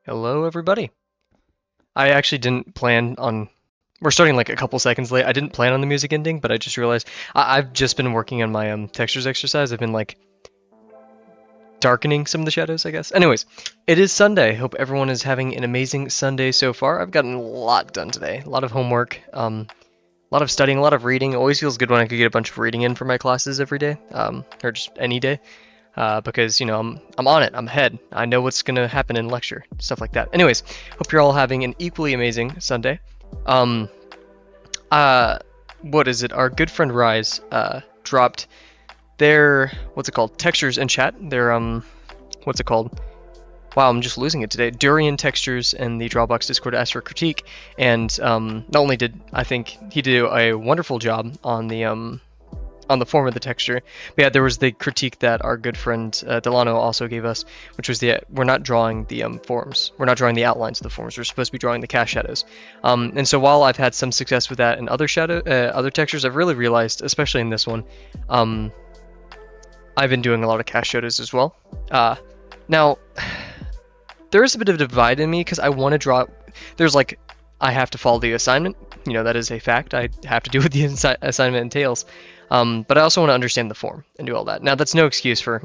Hello, everybody. I actually didn't plan on. We're starting like a couple seconds late. I didn't plan on the music ending, but I just realized I've just been working on my textures exercise. I've been like darkening some of the shadows, I guess. Anyways, it is Sunday. Hope everyone is having an amazing Sunday so far. I've gotten a lot done today. A lot of homework, a lot of studying, a lot of reading. It always feels good when I could get a bunch of reading in for my classes every day, or just any day. Because I'm on it. I'm ahead. I know what's gonna happen in lecture, stuff like that. Anyways, hope you're all having an equally amazing Sunday. Um, what is it? Our good friend Rise dropped their textures in chat. Their what's it called? Wow, I'm just losing it today. Durian textures in the Drawbox Discord asked for critique, and not only did I think he did a wonderful job on the form of the texture. But yeah, there was the critique that our good friend Delano also gave us, which was we're not drawing the forms. We're not drawing the outlines of the forms. We're supposed to be drawing the cast shadows. And so while I've had some success with that in other textures, I've really realized, especially in this one, I've been doing a lot of cast shadows as well. Now, there is a bit of a divide in me because I want to draw. There's like, I have to follow the assignment. That is a fact. I have to do what the assignment entails. But I also want to understand the form and do all that. Now, that's no excuse for,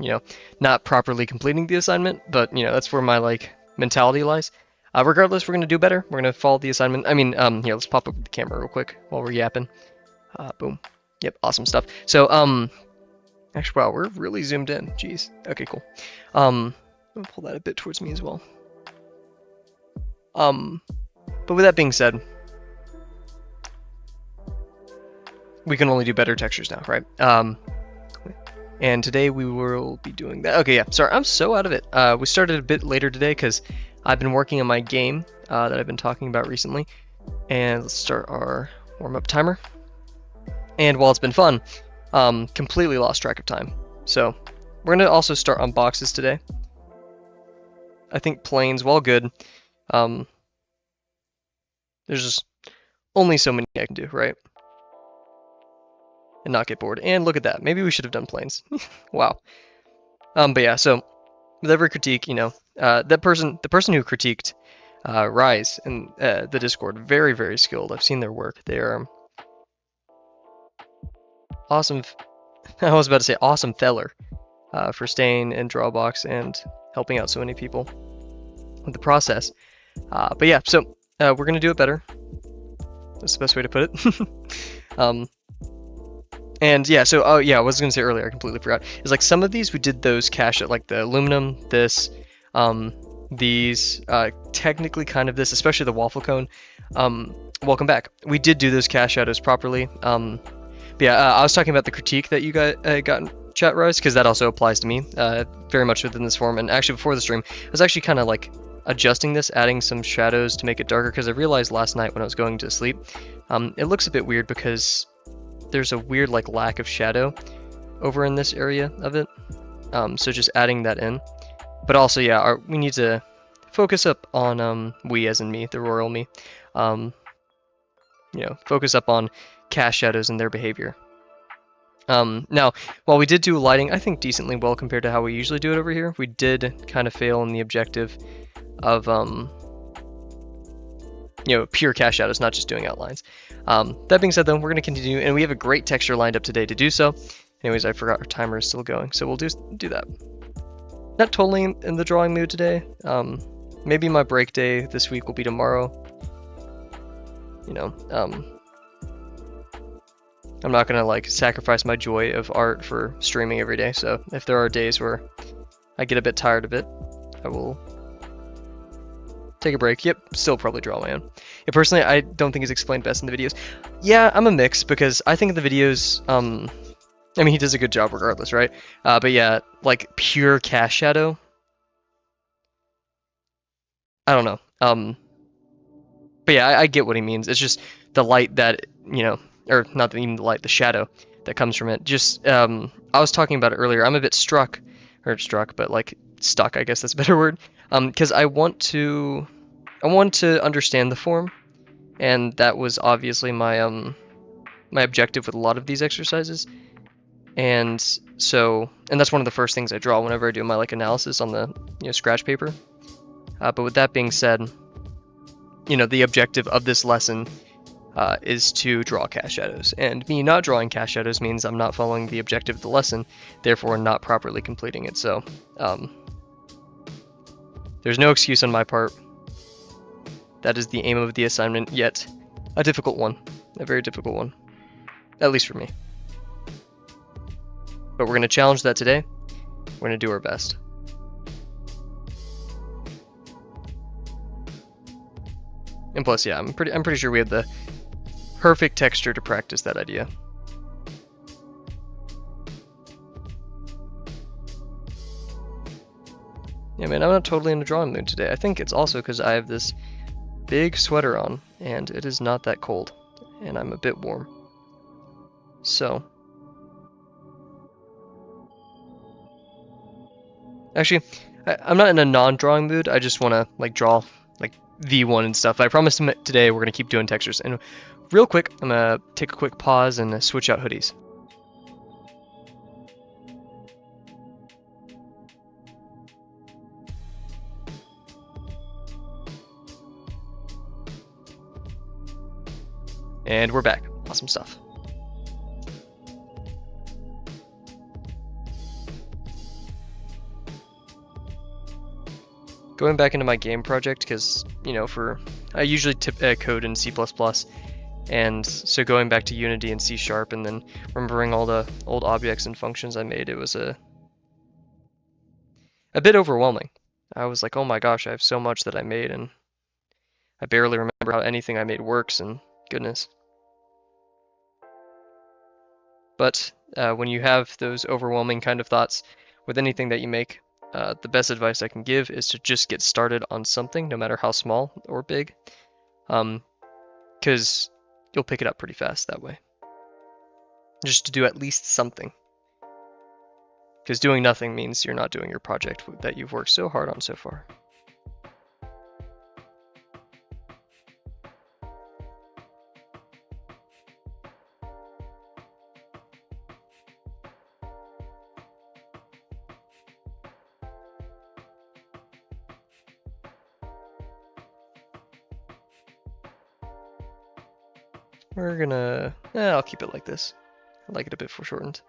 not properly completing the assignment, but, that's where my, mentality lies. Regardless, we're going to do better. We're going to follow the assignment. I mean, here, let's pop up the camera real quick while we're yapping. Boom. Yep, awesome stuff. So, actually, wow, we're really zoomed in. Jeez. Okay, cool. I'm going to pull that a bit towards me as well. But with that being said, we can only do better textures now, right? And today we will be doing that. Okay, yeah, sorry, I'm so out of it. We started a bit later today because I've been working on my game that I've been talking about recently. And let's start our warm-up timer. And while it's been fun, completely lost track of time. So we're going to also start on boxes today. I think planes, while good, there's just only so many I can do, right? And not get bored. And look at that. Maybe we should have done planes. Wow. But yeah, so with every critique, the person who critiqued Rise in the Discord, very, very skilled. I've seen their work. They're awesome. I was about to say awesome feller for staying in Drawbox and helping out so many people with the process. But yeah, so we're going to do it better. That's the best way to put it. And yeah, so, oh yeah, I was going to say earlier, I completely forgot. It's like some of these, we did those cache at like the aluminum, this, these, technically kind of this, especially the waffle cone. Welcome back. We did do those cache shadows properly. But yeah, I was talking about the critique that you got in chat, Rise, because that also applies to me, very much within this form. And actually before the stream, I was actually kind of like adjusting this, adding some shadows to make it darker, because I realized last night when I was going to sleep, it looks a bit weird because there's a weird lack of shadow over in this area of it, so just adding that in. But also, yeah, we need to focus up on we as in me, the royal me, focus up on cast shadows and their behavior. Now, while we did do lighting, I think decently well compared to how we usually do it over here, we did kind of fail in the objective of pure cast shadows, not just doing outlines. That being said, though, we're going to continue, and we have a great texture lined up today to do so. Anyways, I forgot our timer is still going, so we'll do that. Not totally in the drawing mood today. Maybe my break day this week will be tomorrow. I'm not going to sacrifice my joy of art for streaming every day, so if there are days where I get a bit tired of it, I will take a break. Yep, still probably draw my own. Yeah, personally, I don't think it's explained best in the videos. Yeah, I'm a mix because I think in the videos, I mean, he does a good job regardless, right? But yeah, pure cast shadow, I don't know. But yeah, I get what he means. It's just the light that, or not even the light, the shadow that comes from it. Just, I was talking about it earlier. I'm a bit stuck, but stuck, I guess that's a better word. Because I want to understand the form, and that was obviously my my objective with a lot of these exercises. And so, and that's one of the first things I draw whenever I do my analysis on the scratch paper. But with that being said, you know, the objective of this lesson is to draw cast shadows. And me not drawing cast shadows means I'm not following the objective of the lesson, therefore not properly completing it. So there's no excuse on my part. That is the aim of the assignment, yet a difficult one. A very difficult one. At least for me. But we're going to challenge that today. We're going to do our best. And plus, yeah, I'm pretty sure we have the perfect texture to practice that idea. Yeah, man, I'm not totally in a drawing mood today. I think it's also because I have this big sweater on, and it is not that cold, and I'm a bit warm. So, actually, I'm not in a non-drawing mood. I just want to like draw like V1 and stuff. I promised him today we're gonna keep doing textures. And real quick, I'm gonna take a quick pause and switch out hoodies. And we're back. Awesome stuff. Going back into my game project, because, you know, I usually code in C++, and so going back to Unity and C# and then remembering all the old objects and functions I made, it was a bit overwhelming. I was like, oh my gosh, I have so much that I made, and I barely remember how anything I made works, and goodness. But when you have those overwhelming kind of thoughts with anything that you make, the best advice I can give is to just get started on something, no matter how small or big, because you'll pick it up pretty fast that way. Just to do at least something. Because doing nothing means you're not doing your project that you've worked so hard on so far. We're gonna, I'll keep it like this. I like it a bit foreshortened.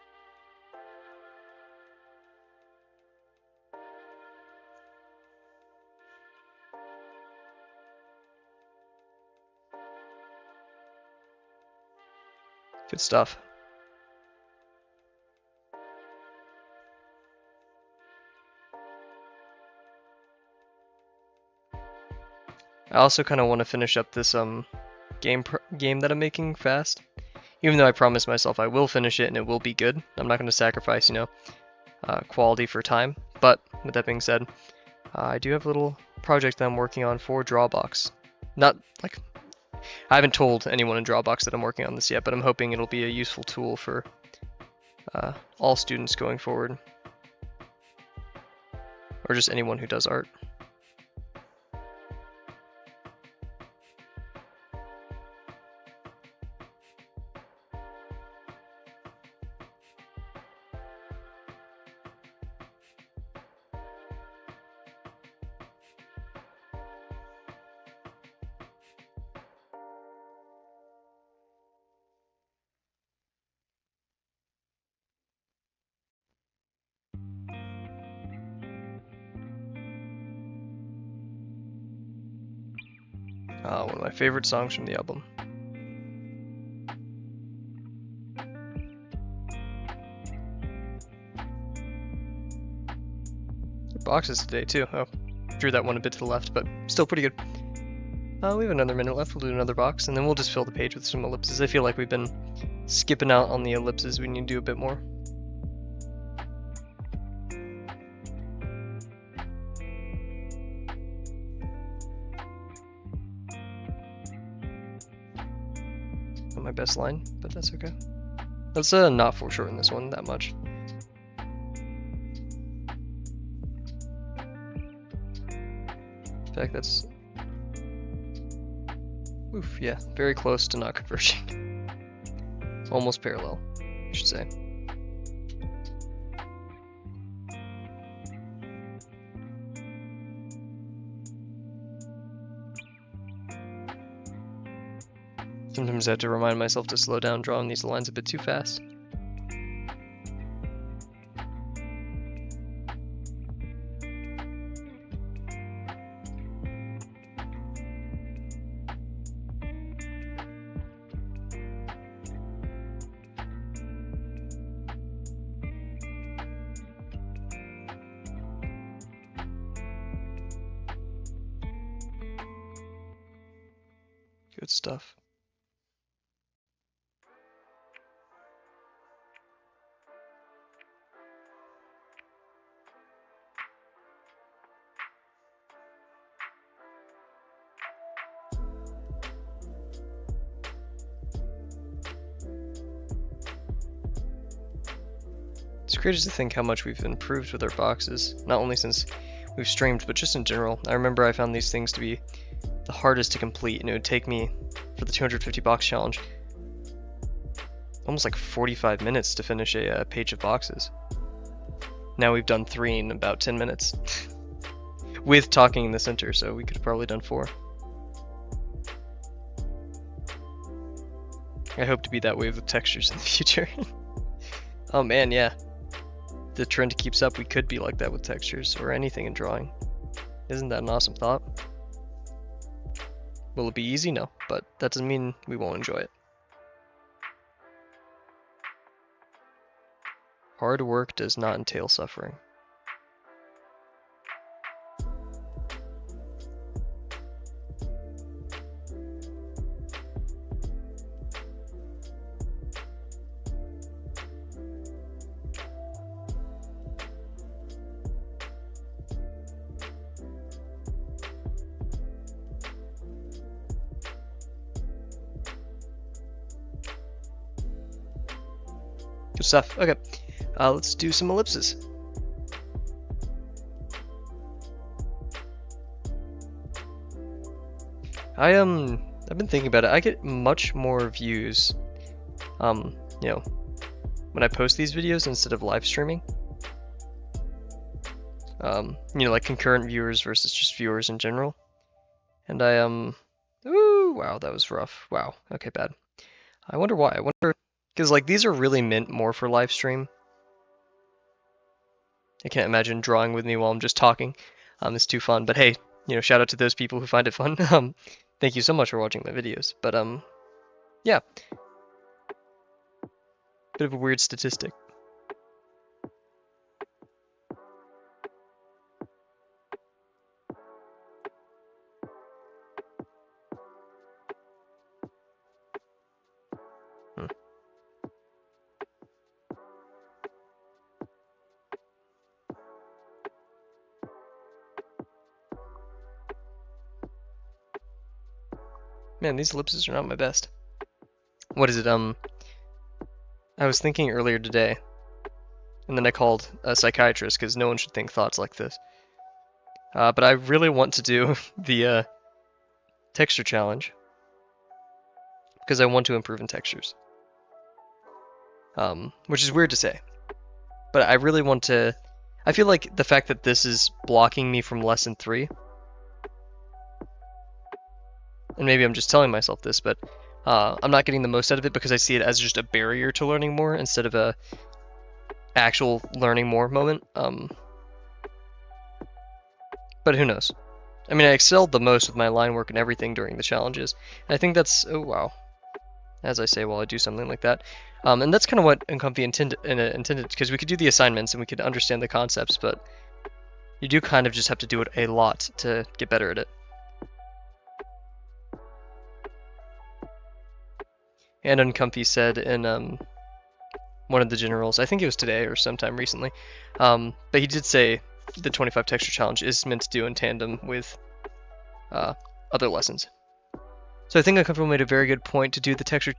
Good stuff. I also kind of want to finish up this game that I'm making fast. Even though I promised myself I will finish it and it will be good. I'm not going to sacrifice, you know, quality for time. But with that being said, I do have a little project that I'm working on for Drawbox. Not like I haven't told anyone in Drawbox that I'm working on this yet, but I'm hoping it'll be a useful tool for all students going forward, or just anyone who does art. One of my favorite songs from the album. Boxes today too. Oh, drew that one a bit to the left, but still pretty good. We have another minute left. We'll do another box, and then we'll just fill the page with some ellipses. I feel like we've been skipping out on the ellipses. We need to do a bit more. Not my best line, but that's okay. Let's not foreshorten this one that much. In fact, that's... Oof, yeah, very close to not converging. Almost parallel, I should say. Sometimes I have to remind myself to slow down drawing these lines a bit too fast. Good stuff. It's crazy to think how much we've improved with our boxes, not only since we've streamed, but just in general. I remember I found these things to be the hardest to complete, and it would take me, for the 250 box challenge, almost like 45 minutes to finish a page of boxes. Now we've done 3 in about 10 minutes. With talking in the center, so we could have probably done 4. I hope to be that way with textures in the future. Oh man, yeah. The trend keeps up, we could be like that with textures, or anything in drawing. Isn't that an awesome thought? Will it be easy? No, but that doesn't mean we won't enjoy it. Hard work does not entail suffering. Good stuff. Okay, let's do some ellipses. I've been thinking about it. I get much more views, you know, when I post these videos instead of live streaming. You know, like concurrent viewers versus just viewers in general. And ooh, wow, that was rough. Wow, okay, bad. I wonder why. I wonder, because like these are really meant more for live stream. I can't imagine drawing with me while I'm just talking. It's too fun. But hey, you know, shout out to those people who find it fun. Thank you so much for watching my videos. But yeah, bit of a weird statistic. Man, these ellipses are not my best. What is it? I was thinking earlier today, and then I called a psychiatrist because no one should think thoughts like this. But I really want to do the texture challenge because I want to improve in textures. Which is weird to say, but I really want to. I feel like the fact that this is blocking me from lesson 3, and maybe I'm just telling myself this, but I'm not getting the most out of it because I see it as just a barrier to learning more instead of a actual learning more moment. But who knows? I mean, I excelled the most with my line work and everything during the challenges. And I think that's, oh wow, as I say while I do something like that. And that's kind of what Uncomfy intended, because we could do the assignments and we could understand the concepts, but you do kind of just have to do it a lot to get better at it. And Uncomfy said in one of the generals, I think it was today or sometime recently, but he did say the 25 texture challenge is meant to do in tandem with other lessons. So I think Uncomfortable made a very good point to do the texture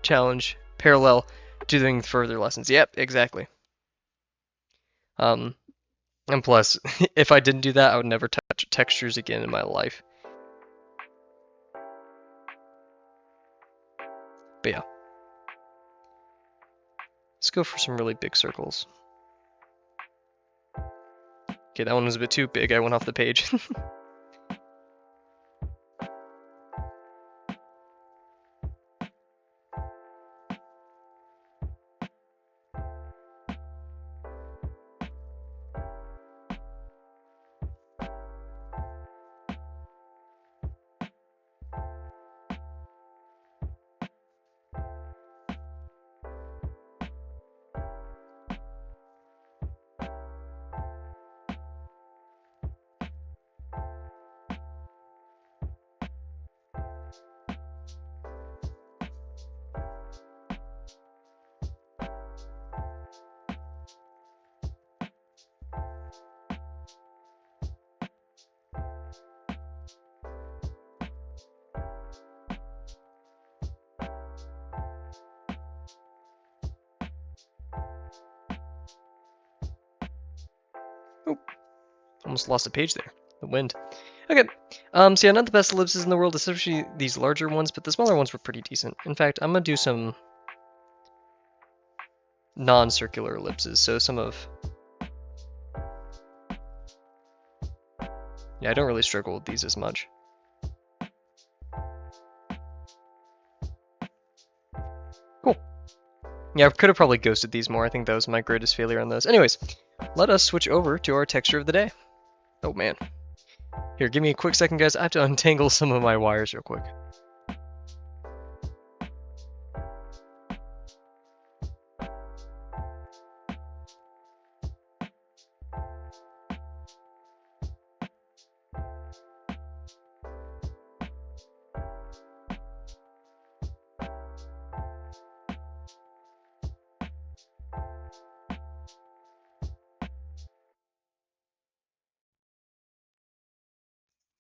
challenge parallel to doing further lessons. Yep, exactly. And plus, if I didn't do that, I would never touch textures again in my life. But yeah. Let's go for some really big circles. Okay, that one was a bit too big. I went off the page. Almost lost a page there. The wind. Okay. So yeah, not the best ellipses in the world, especially these larger ones, but the smaller ones were pretty decent. In fact, I'm gonna do some non-circular ellipses. So some of... Yeah, I don't really struggle with these as much. Cool. Yeah, I could have probably ghosted these more. I think that was my greatest failure on those. Anyways, let us switch over to our texture of the day. Oh man. Here, give me a quick second, guys. I have to untangle some of my wires real quick.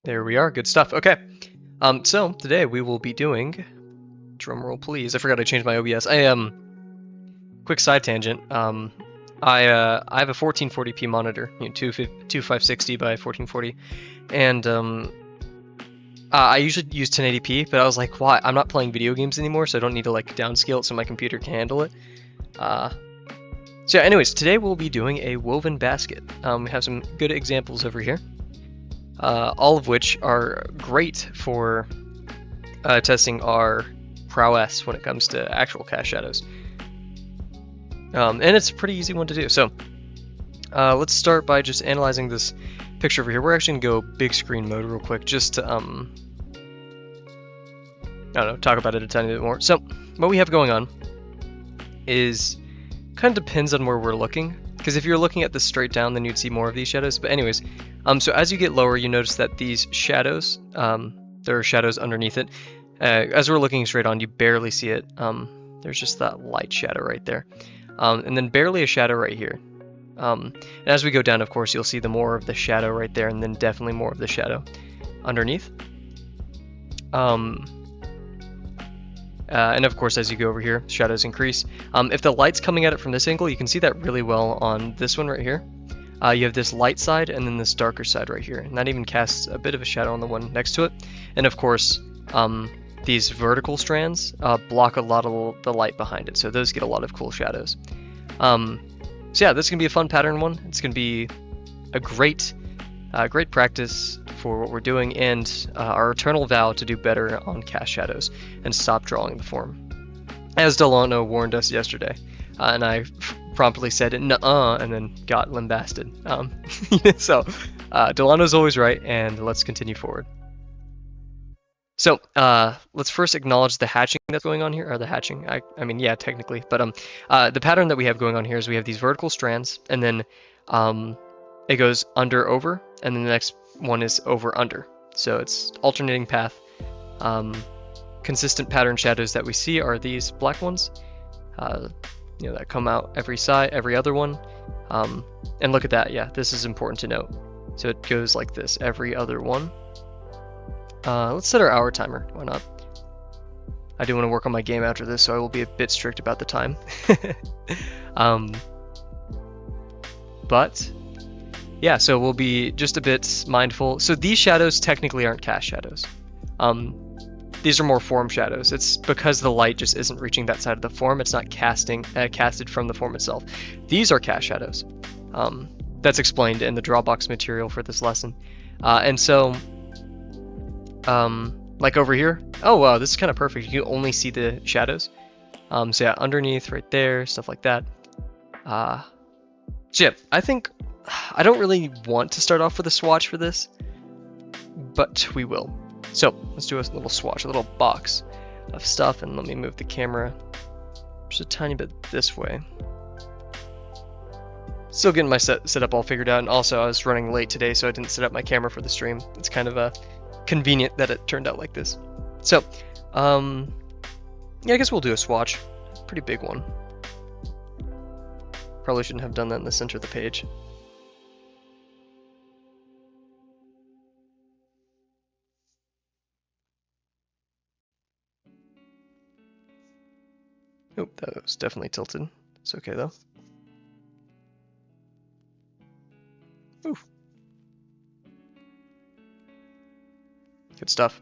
There we are. Good stuff. Okay. So today we will be doing... Drumroll, please. I forgot I changed my OBS. Quick side tangent. I have a 1440p monitor, 2560 by 1440, and I usually use 1080p, but I was like, why? I'm not playing video games anymore, so I don't need to like downscale it so my computer can handle it. So yeah, anyways, today we'll be doing a woven basket. We have some good examples over here, all of which are great for testing our prowess when it comes to actual cast shadows. And it's a pretty easy one to do. So let's start by just analyzing this picture over here. We're actually going to go big screen mode real quick just to, I don't know, talk about it a tiny bit more. So what we have going on is kind of depends on where we're looking. Because if you're looking at this straight down, then you'd see more of these shadows. But anyways, so as you get lower, you notice that these shadows, there are shadows underneath it. As we're looking straight on, you barely see it. There's just that light shadow right there. And then barely a shadow right here. And as we go down, of course, you'll see the more of the shadow right there, and then definitely more of the shadow underneath. And of course, as you go over here, shadows increase. If the light's coming at it from this angle, you can see that really well on this one right here. You have this light side and then this darker side right here. And that even casts a bit of a shadow on the one next to it. And of course, these vertical strands block a lot of the light behind it, so those get a lot of cool shadows. So yeah, this is gonna be a fun pattern one. It's gonna be a great practice for what we're doing, and our eternal vow to do better on cast shadows and stop drawing the form. As Delano warned us yesterday, and I promptly said nuh-uh, and then got lambasted. So Delano's always right, and let's continue forward. So let's first acknowledge the hatching that's going on here, or the hatching, I mean, yeah, technically, but the pattern that we have going on here is we have these vertical strands, and then it goes under, over, and then the next one is over, under. So it's alternating path. Consistent pattern shadows that we see are these black ones, that come out every side, every other one. And look at that, yeah, this is important to note. So it goes like this, every other one. Let's set our hour timer, why not? I do want to work on my game after this, so I will be a bit strict about the time. But yeah, so we'll be just a bit mindful. So these shadows technically aren't cast shadows. These are more form shadows. It's because the light just isn't reaching that side of the form. It's not casted from the form itself. These are cast shadows. That's explained in the Drawbox material for this lesson. And so like over here, oh wow, this is kind of perfect. You can only see the shadows. So yeah, underneath right there, stuff like that. So yeah, I think I don't really want to start off with a swatch for this, but we will. So let's do a little swatch, a little box of stuff, and let me move the camera just a tiny bit this way. Still getting my setup all figured out, and also I was running late today, so I didn't set up my camera for the stream. It's kind of convenient that it turned out like this. So, yeah, I guess we'll do a swatch. Pretty big one. Probably shouldn't have done that in the center of the page. Oh, that was definitely tilted. It's okay though. Ooh. Good stuff.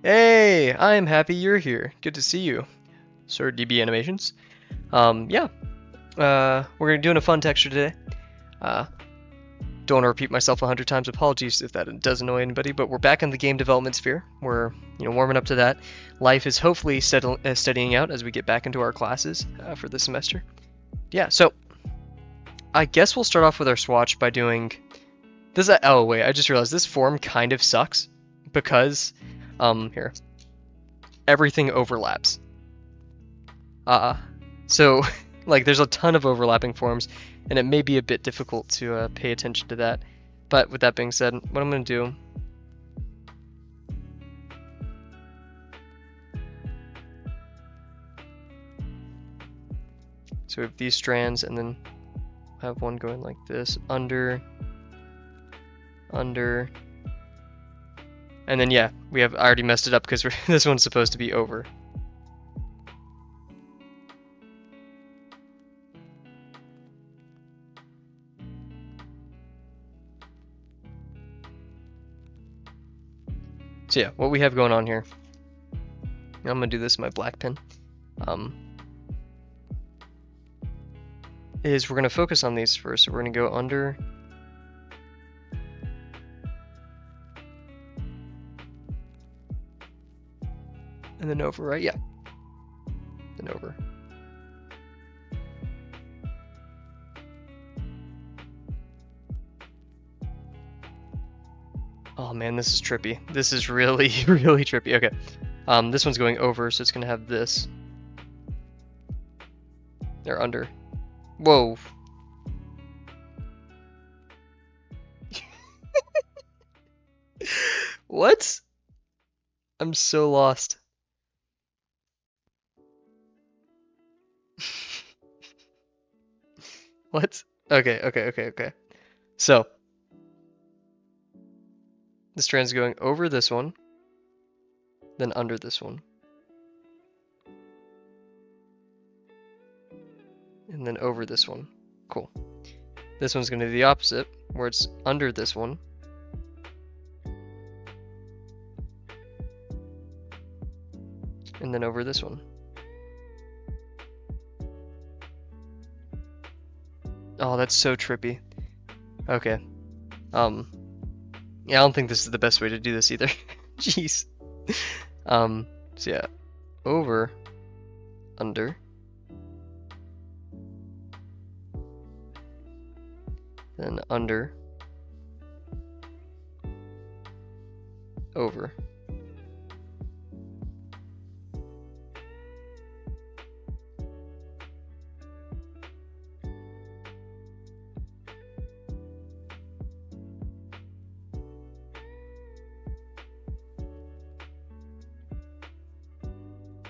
Hey, I'm happy you're here. Good to see you, Sir DB Animations. Yeah, we're doing a fun texture today. Don't want to repeat myself 100 times. Apologies if that does annoy anybody, but we're back in the game development sphere. We're warming up to that. Life is hopefully steadying out as we get back into our classes for this semester. Yeah, so I guess we'll start off with our swatch by doing this. Oh wait, I just realized this form kind of sucks because here everything overlaps. So like there's a ton of overlapping forms, and it may be a bit difficult to pay attention to that. But with that being said, what I'm going to do... So we have these strands, and then I have one going like this, under, and then yeah, I already messed it up because this one's supposed to be over. So yeah, what we have going on here, I'm gonna do this with my black pen, is we're gonna focus on these first. So we're gonna go under, and then over, right? Yeah, then over. Oh man, this is trippy. This is really, really trippy. Okay, this one's going over, so it's gonna have this. They're under. Whoa. What? I'm so lost. What? Okay. So the strand's going over this one, then under this one, and then over this one. Cool. This one's going to be the opposite, where it's under this one, and then over this one. Oh, that's so trippy. Okay. Yeah, I don't think this is the best way to do this either. Jeez. So yeah, over, under, then under, over.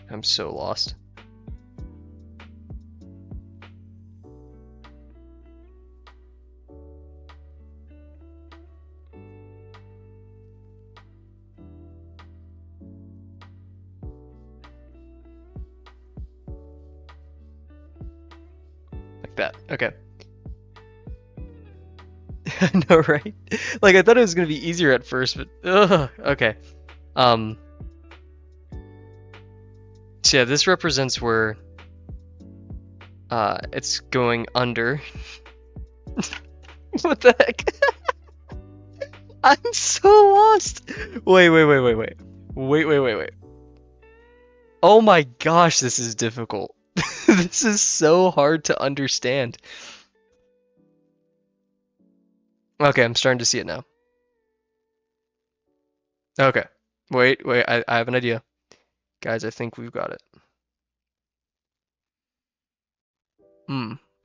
I'm so lost. Like that. Okay. I know, right? Like, I thought it was gonna be easier at first, but ugh, okay. So yeah, this represents where it's going under. What the heck? I'm so lost. Wait. Oh my gosh, this is difficult. This is so hard to understand. Okay, I'm starting to see it now. Okay. Wait, I have an idea. Guys, I think we've got it.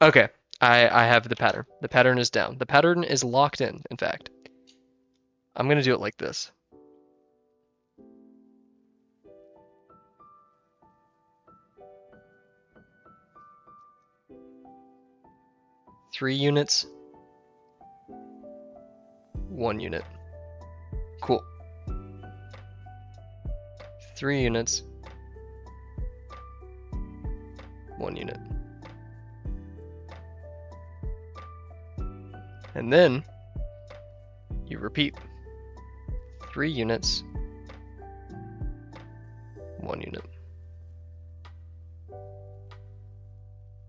Okay, I have the pattern. The pattern is down. The pattern is locked in fact. I'm gonna do it like this. Three units, 1 unit. Cool. 3 units, 1 unit. And then you repeat. 3 units, 1 unit.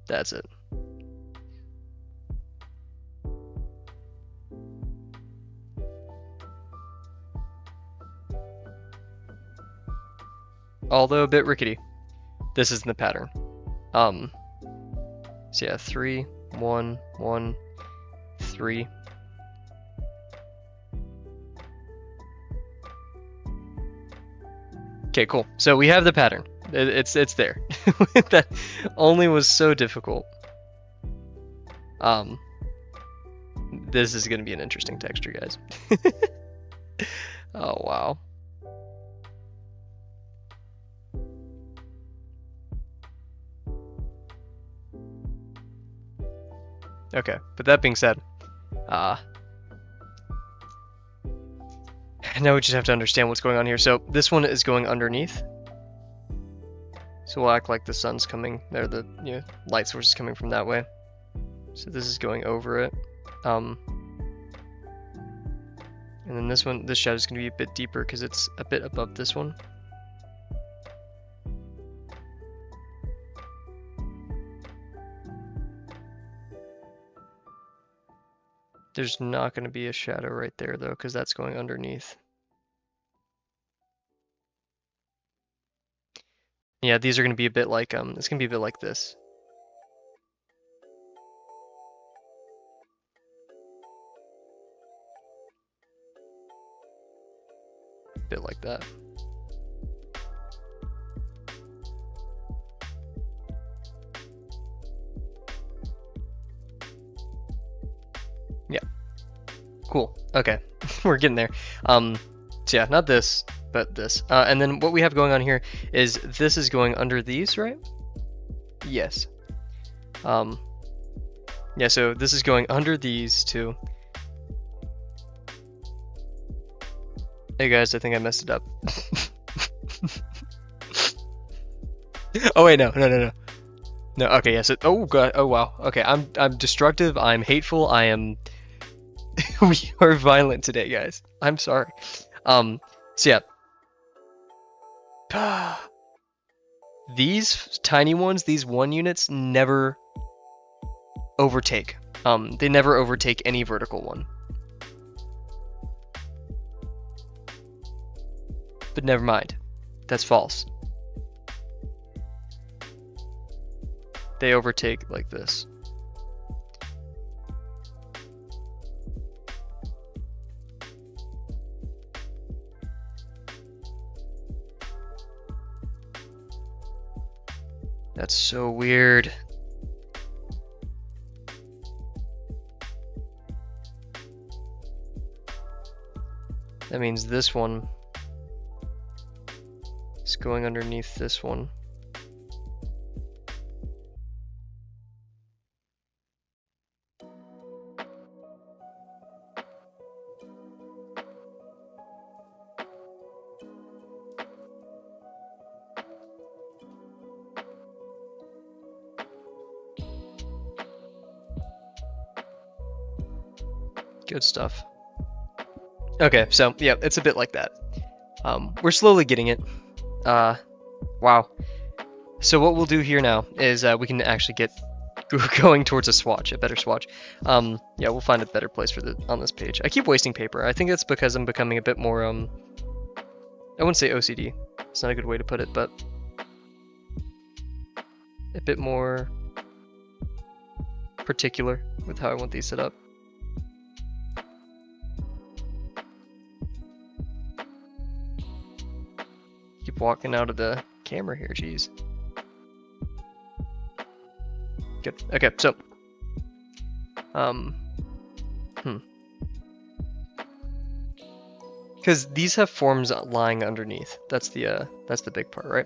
That's it. Although a bit rickety, this isn't the pattern. So yeah, 3, 1, 1, 3. Okay, cool. So we have the pattern. It's there. That only was so difficult. This is gonna be an interesting texture, guys. Oh wow. Okay, but that being said, now we just have to understand what's going on here. So this one is going underneath. So we'll act like the sun's coming there, the light source is coming from that way. So this is going over it. And then this one, this shadow is going to be a bit deeper because it's a bit above this one. There's not going to be a shadow right there though, because that's going underneath. Yeah, these are going to be a bit like, it's going to be a bit like this. A bit like that. Yeah. Cool. Okay. We're getting there. So yeah, not this, but this. And then what we have going on here is this is going under these, right? Yes. Yeah, so this is going under these two. Hey guys, I think I messed it up. Oh wait, no. No, okay, yes. Oh god, oh wow. Okay, I'm destructive, I'm hateful, I am we are violent today, guys. I'm sorry. So yeah. These tiny ones, these 1 units never overtake. They never overtake any vertical one. But never mind. That's false. They overtake like this. That's so weird. That means this one is going underneath this one. Good stuff. Okay, so yeah, it's a bit like that. We're slowly getting it. Wow. So what we'll do here now is we can actually get going towards a swatch, a better swatch. Yeah, we'll find a better place for on this page. I keep wasting paper. I think that's because I'm becoming a bit more, I wouldn't say OCD. It's not a good way to put it, but a bit more particular with how I want these set up. Keep walking out of the camera here, jeez. Good. Okay, so because these have forms lying underneath. That's the big part, right?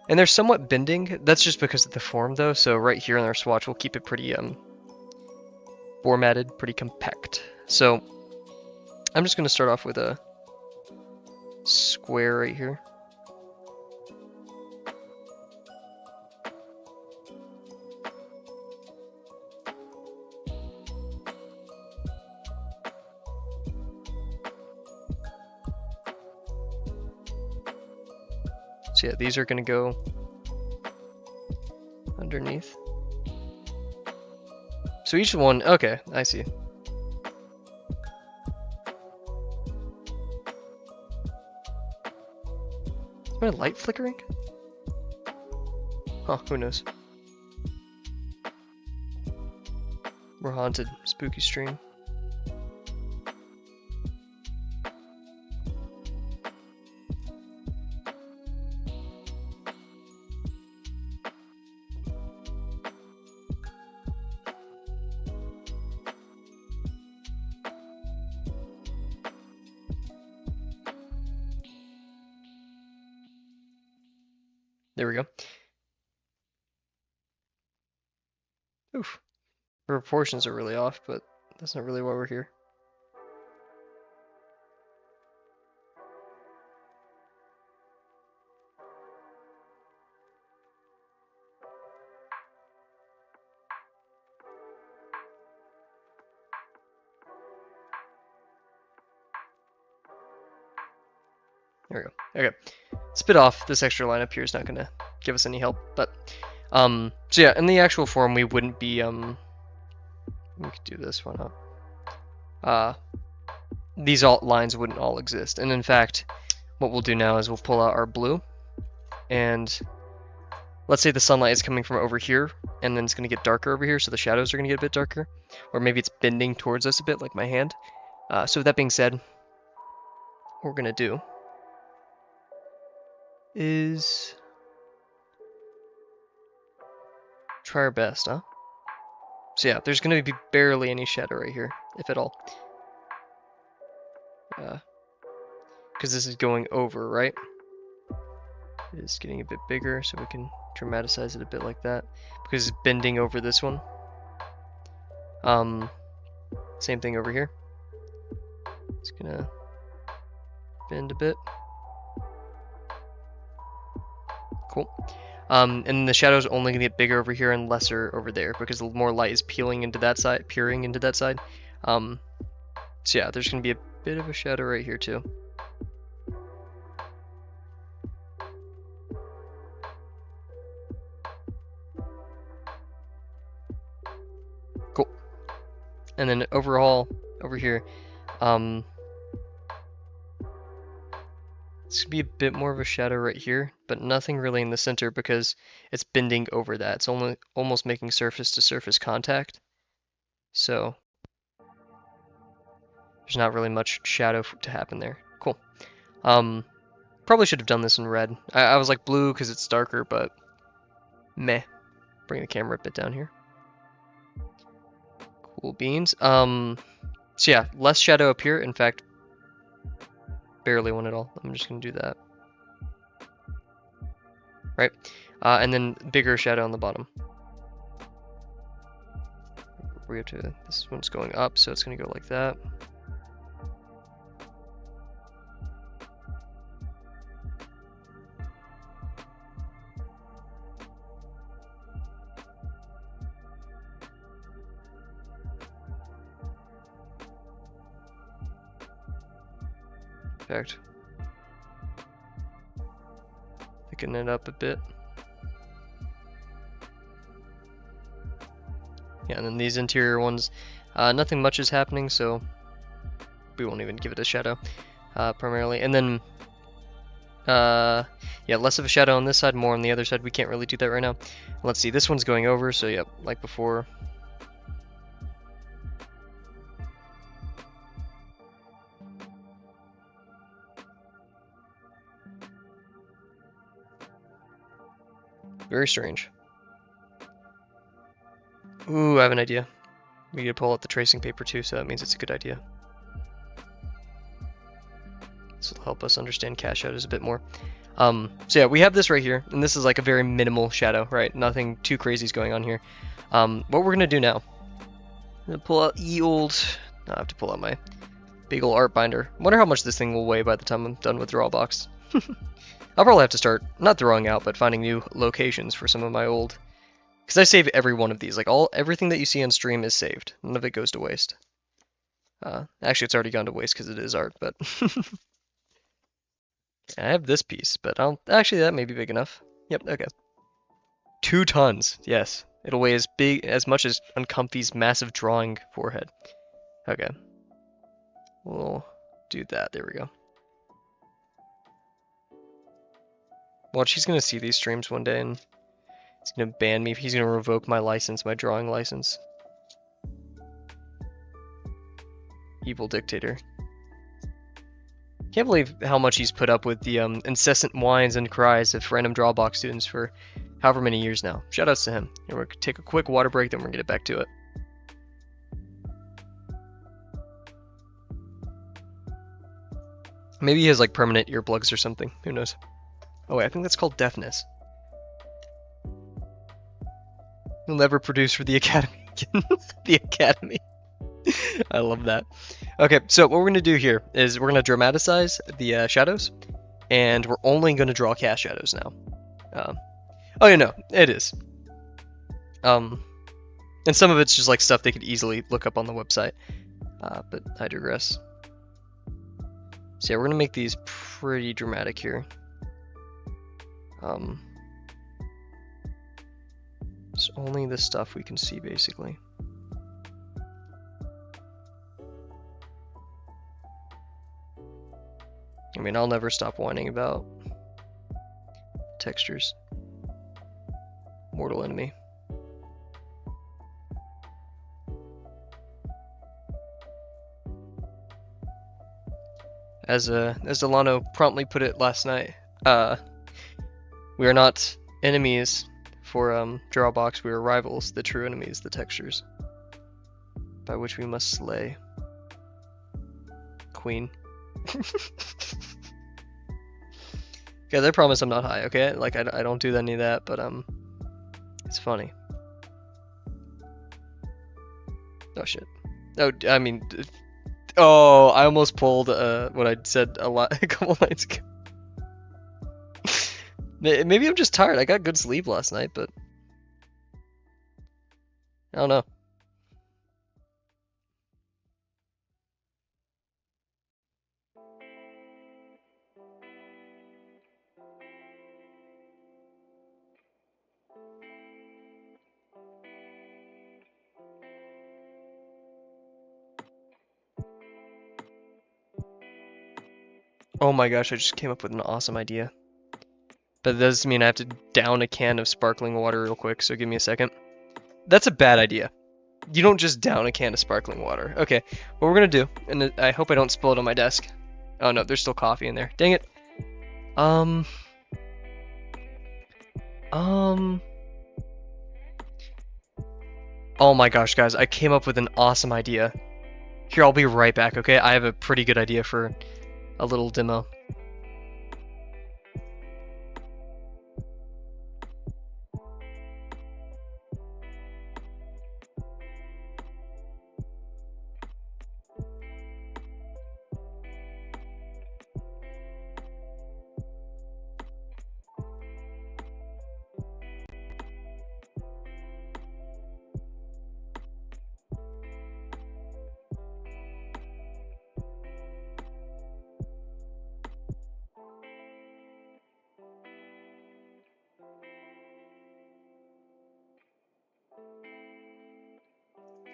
And they're somewhat bending. That's just because of the form, though. So right here in our swatch, we'll keep it pretty formatted, pretty compact. So I'm just gonna start off with a square right here. So yeah, these are going to go underneath. So each one, okay, I see. Is my light flickering? Huh, who knows? We're haunted, spooky stream. There we go. Oof. The proportions are really off, but that's not really why we're here. There we go. Okay. Spit off. This extra line up here is not going to give us any help, but so yeah, in the actual form we wouldn't be we could do this one up. These alt lines wouldn't all exist. And in fact, what we'll do now is we'll pull out our blue, and let's say the sunlight is coming from over here, and then it's going to get darker over here, so the shadows are going to get a bit darker, or maybe it's bending towards us a bit, like my hand. So with that being said, what we're going to do is try our best, huh? So yeah, there's going to be barely any shadow right here, if at all. Because this is going over, right? It is getting a bit bigger, so we can dramatize it a bit like that. Because it's bending over this one. Same thing over here. It's gonna bend a bit. Cool. And the shadow's only gonna get bigger over here and lesser over there because more light is peering into that side. So yeah, there's gonna be a bit of a shadow right here too. Cool. And then overall, over here, it's gonna be a bit more of a shadow right here, but nothing really in the center because it's bending over that. It's only almost making surface to surface contact. So there's not really much shadow to happen there. Cool. Probably should have done this in red. I was like blue because it's darker, but meh. Bring the camera a bit down here. Cool beans. So yeah, less shadow up here. In fact, barely one at all. I'm just gonna do that. Right, and then bigger shadow on the bottom. We have to. This one's going up, so it's gonna go like that. Fact. Thicken it up a bit. Yeah, and then these interior ones, nothing much is happening, so we won't even give it a shadow, primarily. And then, yeah, less of a shadow on this side, more on the other side. We can't really do that right now. Let's see, this one's going over, so yeah, like before. Very strange. Ooh, I have an idea. We need to pull out the tracing paper too, so that means it's a good idea. This will help us understand cache shadows a bit more. So yeah, we have this right here, and this is like a very minimal shadow, right? Nothing too crazy is going on here. What we're gonna do now, I'm gonna pull out I have to pull out my big ol' art binder. Wonder how much this thing will weigh by the time I'm done with Drawbox. I'll probably have to start, not throwing out, but finding new locations for some of my old, because I save every one of these. Like everything that you see on stream is saved. None of it goes to waste. Actually, it's already gone to waste because it is art, but I have this piece, but actually that may be big enough. Yep, okay. 2 tons, yes. It'll weigh as much as Uncomfy's massive drawing forehead. Okay. We'll do that, there we go. Well, she's gonna see these streams one day and he's gonna ban me. He's gonna revoke my license, my drawing license. Evil dictator. Can't believe how much he's put up with the incessant whines and cries of random Drawbox students for however many years now. Shoutouts to him. And we're gonna take a quick water break, then we're gonna get back to it. Maybe he has like permanent earplugs or something. Who knows? Oh wait, I think that's called deafness. He'll never produce for the Academy. The Academy. I love that. Okay, so what we're going to do here is we're going to dramatize the shadows, and we're only going to draw cast shadows now. Oh yeah, no, it is. And some of it's just like stuff they could easily look up on the website, but I digress. So yeah, we're going to make these pretty dramatic here. It's only the stuff we can see, basically. I mean, I'll never stop whining about textures. Mortal enemy. As Delano promptly put it last night, we are not enemies for Drawbox, we are rivals. The true enemy is the textures, by which we must slay. Queen. Guys, I promise I'm not high, okay? Like, I don't do any of that, but, it's funny. Oh, shit. Oh, I mean, oh, I almost pulled, what I said a couple nights ago. Maybe I'm just tired. I got good sleep last night, but I don't know. Oh my gosh, I just came up with an awesome idea. But that does mean I have to down a can of sparkling water real quick, so give me a second. That's a bad idea. You don't just down a can of sparkling water. Okay, what we're gonna do, and I hope I don't spill it on my desk. Oh no, there's still coffee in there. Dang it. Oh my gosh, guys, I came up with an awesome idea. Here, I'll be right back, okay? I have a pretty good idea for a little demo.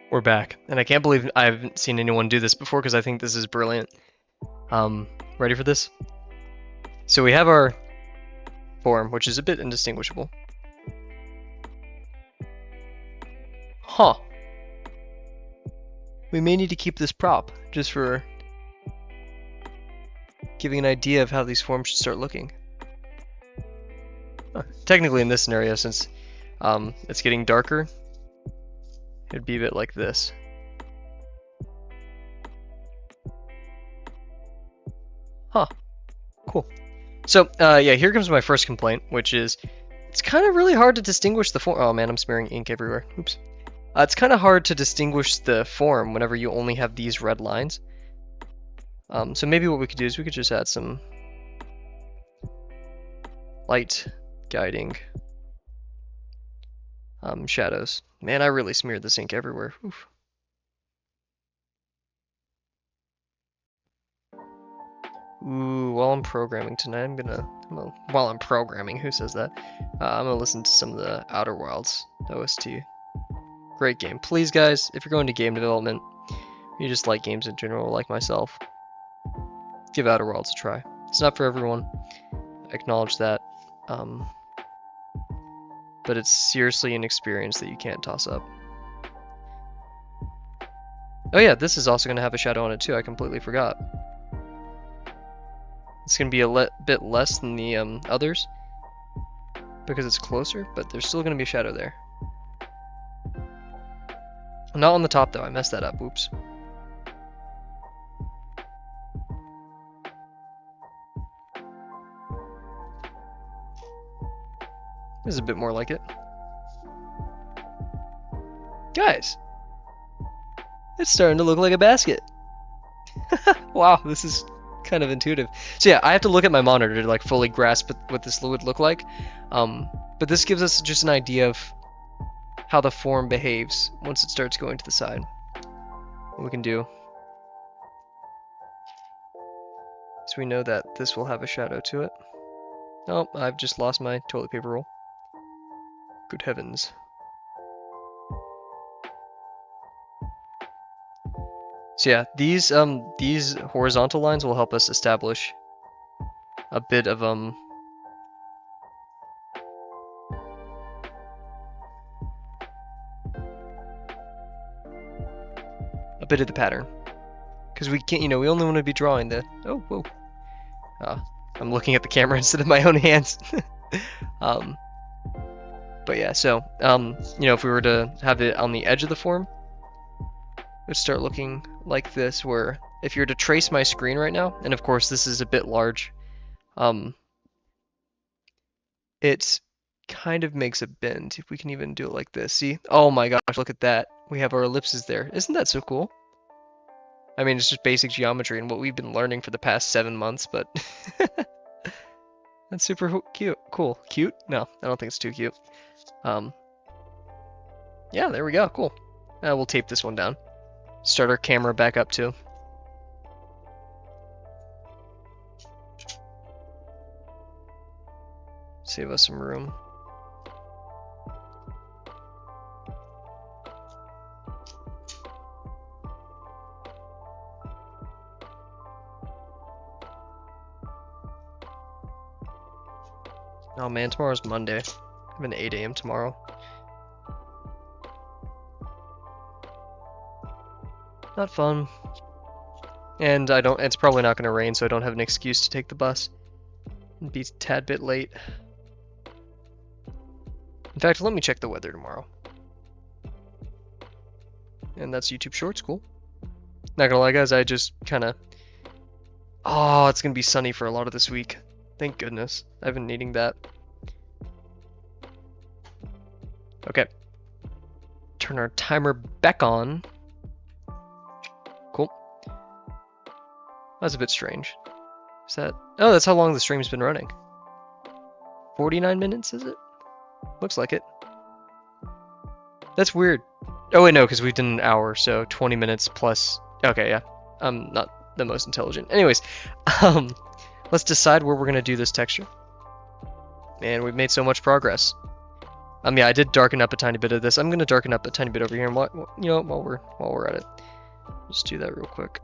We're back, and I can't believe I haven't seen anyone do this before because I think this is brilliant. Ready for this? So we have our form, which is a bit indistinguishable. Huh. We may need to keep this prop, just for giving an idea of how these forms should start looking. Technically in this scenario, since it's getting darker, it'd be a bit like this. Huh. Cool. So, yeah, here comes my first complaint, which is it's kind of really hard to distinguish the form. Oh man, I'm smearing ink everywhere. Oops. It's kind of hard to distinguish the form whenever you only have these red lines. So maybe what we could do is we could just add some light guiding shadows. Man, I really smeared this ink everywhere. Oof. Ooh, while I'm programming tonight, while I'm programming, who says that? I'm gonna listen to some of the Outer Wilds OST. Great game. Please, guys, if you're going to game development, you just like games in general, like myself, give Outer Worlds a try. It's not for everyone. I acknowledge that. But it's seriously an experience that you can't toss up. Oh yeah, this is also going to have a shadow on it too. I completely forgot. It's going to be a bit less than the others because it's closer, but there's still going to be a shadow there. Not on the top though, I messed that up. Oops. This is a bit more like it. Guys, it's starting to look like a basket. Wow, this is kind of intuitive. So yeah, I have to look at my monitor to like fully grasp what this would look like. But this gives us just an idea of how the form behaves once it starts going to the side. What we can do. So we know that this will have a shadow to it. Oh, I've just lost my toilet paper roll. Good heavens. So yeah, these horizontal lines will help us establish a bit of a bit of the pattern, because we can't, we only want to be drawing the. Oh, whoa! I'm looking at the camera instead of my own hands. But yeah, so if we were to have it on the edge of the form, it would start looking like this. Where if you were to trace my screen right now, and of course this is a bit large, it kind of makes a bend. If we can even do it like this, see? Oh my gosh, look at that. We have our ellipses there. Isn't that so cool? I mean, it's just basic geometry and what we've been learning for the past 7 months, but that's super cute. Cool. Cute? No, I don't think it's too cute. Yeah, there we go. Cool. We'll tape this one down. Start our camera back up too. Save us some room. Oh man, tomorrow's Monday. I have an 8 a.m. tomorrow. Not fun. And it's probably not going to rain, so I don't have an excuse to take the bus. And be a tad bit late. In fact, let me check the weather tomorrow. And that's YouTube Shorts, cool. Not gonna lie, guys, I just kind of... Oh, it's gonna be sunny for a lot of this week. Thank goodness. I've been needing that. Okay. Turn our timer back on. Cool. That's a bit strange. Is that... Oh, that's how long the stream's been running. 49 minutes, is it? Looks like it. That's weird. Oh wait, no, because we've done an hour, so 20 minutes plus... Okay, yeah. I'm not the most intelligent. Anyways, let's decide where we're going to do this texture. Man, we've made so much progress. Yeah, I did darken up a tiny bit of this. I'm going to darken up a tiny bit over here, and while we're at it. Just do that real quick.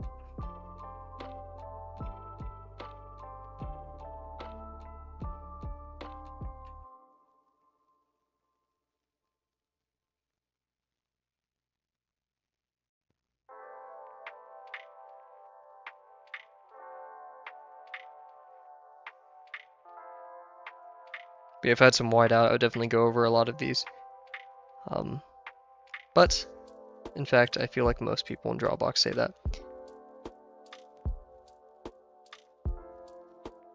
But if I had some white out, I would definitely go over a lot of these. But, in fact, I feel like most people in Drawbox say that.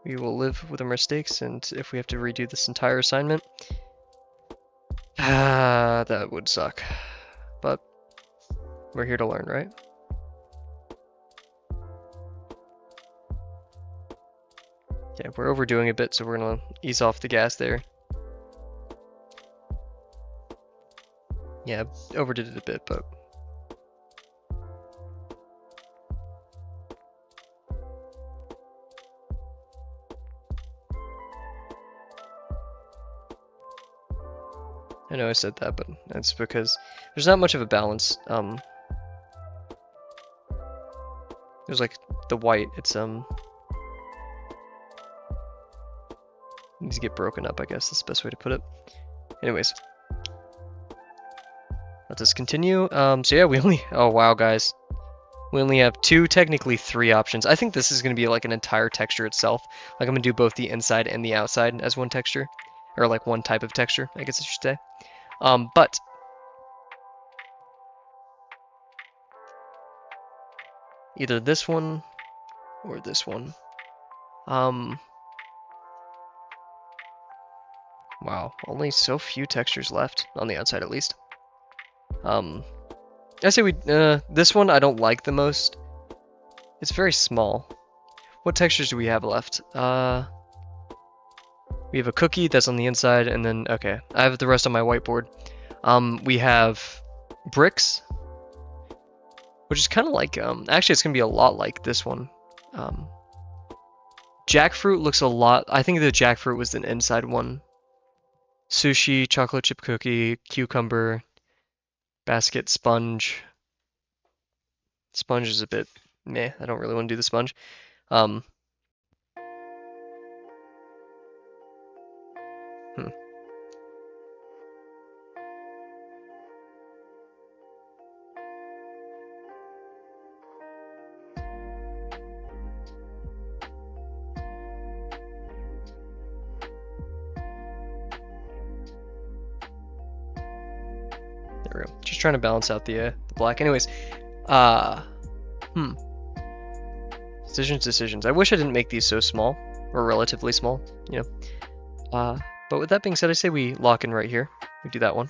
We will live with our mistakes, and if we have to redo this entire assignment, that would suck. But we're here to learn, right? Yeah, we're overdoing a bit, so we're gonna ease off the gas there. Yeah, overdid it a bit, but... I know I said that, but that's because there's not much of a balance. There's like the white, it's needs to get broken up, I guess that's the best way to put it. Anyways, let us continue. So yeah, we only, oh wow guys, we only have two, technically three options. I think this is going to be like an entire texture itself. Like I'm going to do both the inside and the outside as one texture, or like one type of texture, I guess I should say. But either this one or this one. Wow, only so few textures left on the outside at least. I say this one I don't like the most. It's very small. What textures do we have left? We have a cookie that's on the inside, and then, okay, I have the rest on my whiteboard. We have bricks, which is kind of like, actually it's going to be a lot like this one. Jackfruit looks a lot, I think the jackfruit was the inside one. Sushi, chocolate chip cookie, cucumber, basket, sponge. Sponge is a bit meh, I don't really want to do the sponge. There we go. Just trying to balance out the black. Anyways, Decisions. I wish I didn't make these so small, or relatively small, you know. But with that being said, I say we lock in right here. We do that one.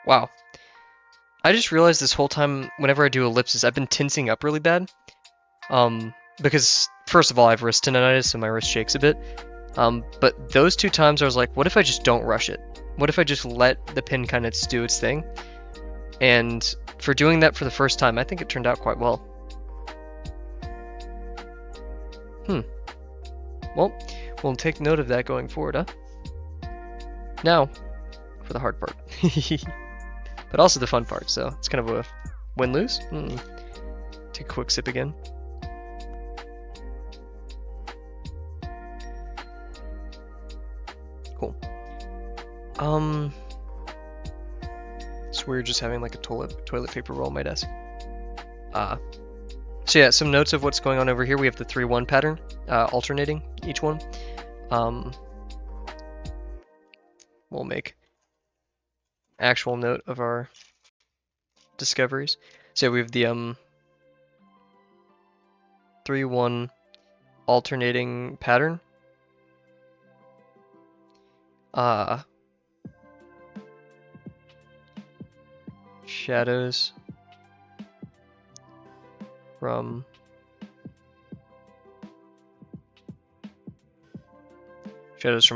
Wow. I just realized this whole time, whenever I do ellipses, I've been tensing up really bad. Because, first of all, I have wrist tendonitis, so my wrist shakes a bit. But those two times I was like, what if I just don't rush it? What if I just let the pin kind of do its thing? And for doing that for the first time, I think it turned out quite well. Well, we'll take note of that going forward, huh? Now, for the hard part. But also the fun part, so it's kind of a win-lose. Take a quick sip again. Cool. It's weird just having like a toilet paper roll on my desk. So yeah, some notes of what's going on over here. We have the 3-1 pattern, alternating each one. We'll make actual note of our discoveries. So we have the 3-1 alternating pattern. Shadows from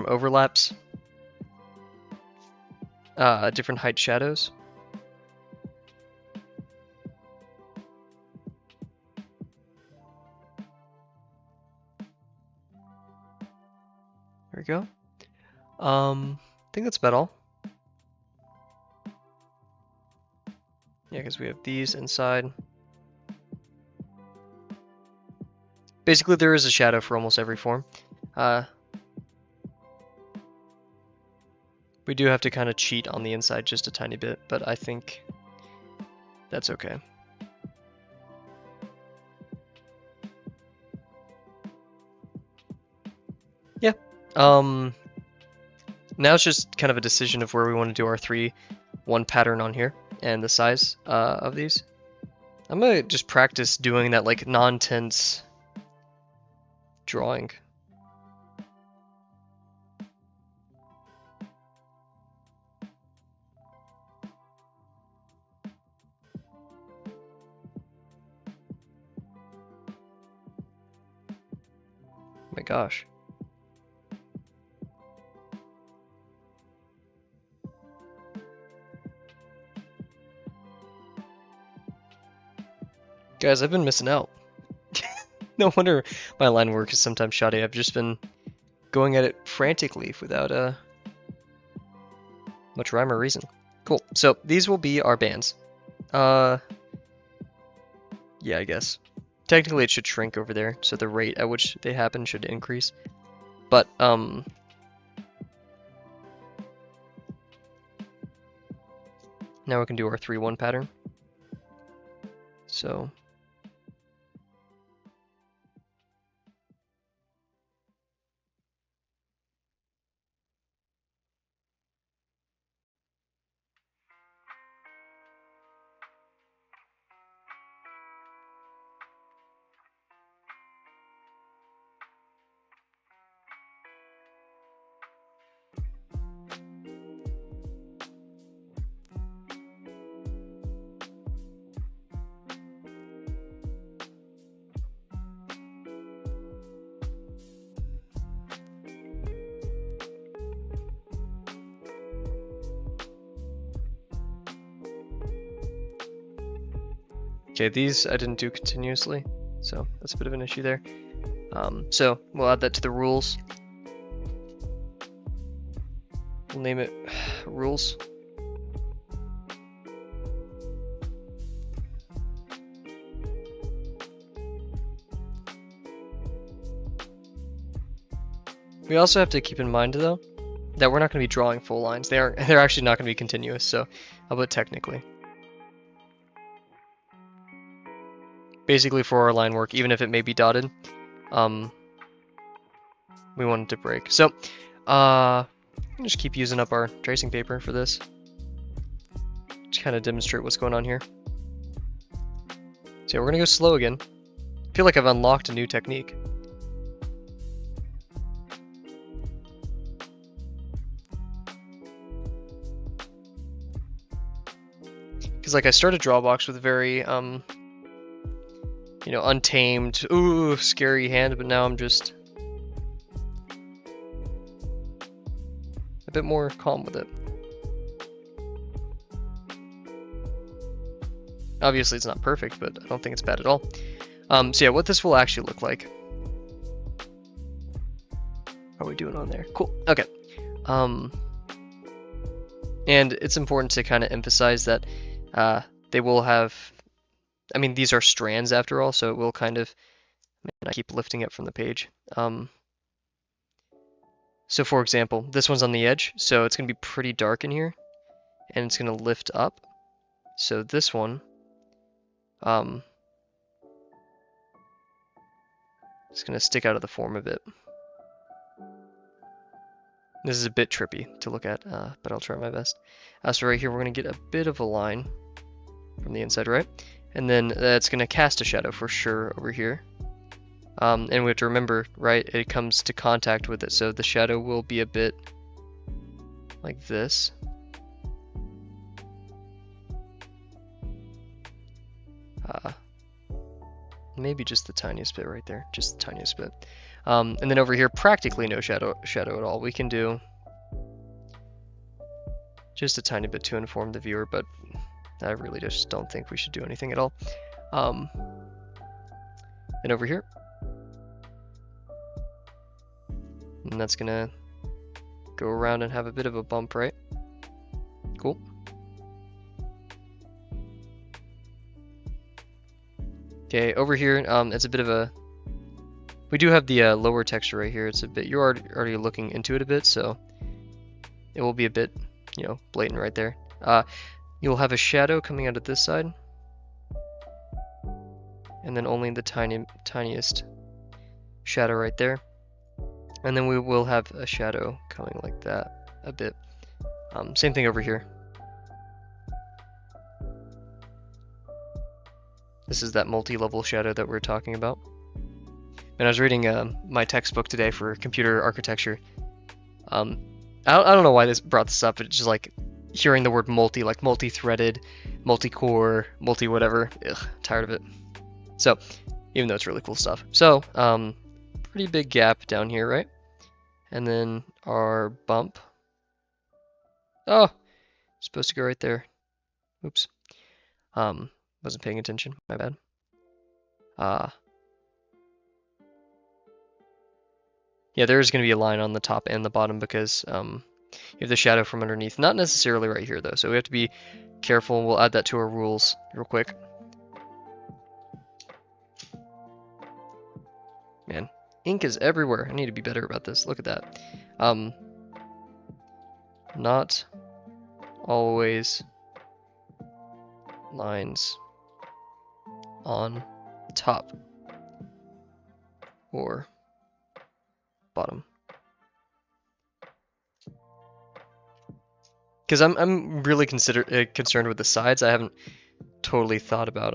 overlaps. Different height shadows. There we go. I think that's about all. Yeah, because we have these inside. Basically, there is a shadow for almost every form. We do have to kind of cheat on the inside just a tiny bit, but I think that's okay. Yeah. Now it's just kind of a decision of where we want to do our 3-1 pattern on here and the size of these. I'm gonna just practice doing that like non-tense drawing. gosh. Guys, I've been missing out. No wonder my line work is sometimes shoddy. I've just been going at it frantically without much rhyme or reason. Cool. So these will be our bands. Yeah, I guess. Technically it should shrink over there, so the rate at which they happen should increase. But, now we can do our 3-1 pattern. So... Okay, these I didn't do continuously, so that's a bit of an issue there. So we'll add that to the rules. We'll name it rules. We also have to keep in mind though that we're not going to be drawing full lines. They're actually not going to be continuous, so I'll put technically. Basically for our line work, even if it may be dotted, we want it to break. So, just keep using up our tracing paper for this. Just kind of demonstrate what's going on here. So yeah, we're gonna go slow again. I feel like I've unlocked a new technique. Because like I started Drawbox with a very you know, untamed, ooh, scary hand, but now I'm just a bit more calm with it. Obviously it's not perfect, but I don't think it's bad at all. So yeah, what this will actually look like. How are we doing on there? Cool, okay. And it's important to kind of emphasize that they will have, I mean, these are strands after all, so it will kind of, man, I keep lifting it from the page. So for example, this one's on the edge, so it's going to be pretty dark in here, and it's going to lift up. So this one, it's going to stick out of the form a bit. This is a bit trippy to look at, but I'll try my best. So right here, we're going to get a bit of a line from the inside, right? And then that's going to cast a shadow for sure over here. And we have to remember, right, it comes to contact with it, so the shadow will be a bit like this. Maybe just the tiniest bit right there, just the tiniest bit. And then over here, practically no shadow at all. We can do just a tiny bit to inform the viewer, but I really just don't think we should do anything at all. And over here, and that's gonna go around and have a bit of a bump, right? Cool. Okay, over here, it's a bit of a, we do have the lower texture right here. It's a bit, you're already looking into it a bit, so it will be a bit, you know, blatant right there. You'll have a shadow coming out of this side, and then only the tiniest shadow right there. And then we will have a shadow coming like that a bit. Same thing over here. This is that multi-level shadow that we're talking about. And I was reading my textbook today for computer architecture. I don't know why this brought this up, but it's just like hearing the word multi, like multi-threaded, multi-core, multi-whatever. Ugh, tired of it. So, even though it's really cool stuff. So, pretty big gap down here, right? And then our bump. Oh, supposed to go right there. Oops. Wasn't paying attention. My bad. Yeah, there's going to be a line on the top and the bottom because you have the shadow from underneath. Not necessarily right here, though, so we have to be careful. We'll add that to our rules real quick. Man, ink is everywhere. I need to be better about this. Look at that. Not always lines on top or bottom. Because I'm really concerned with the sides. I haven't totally thought about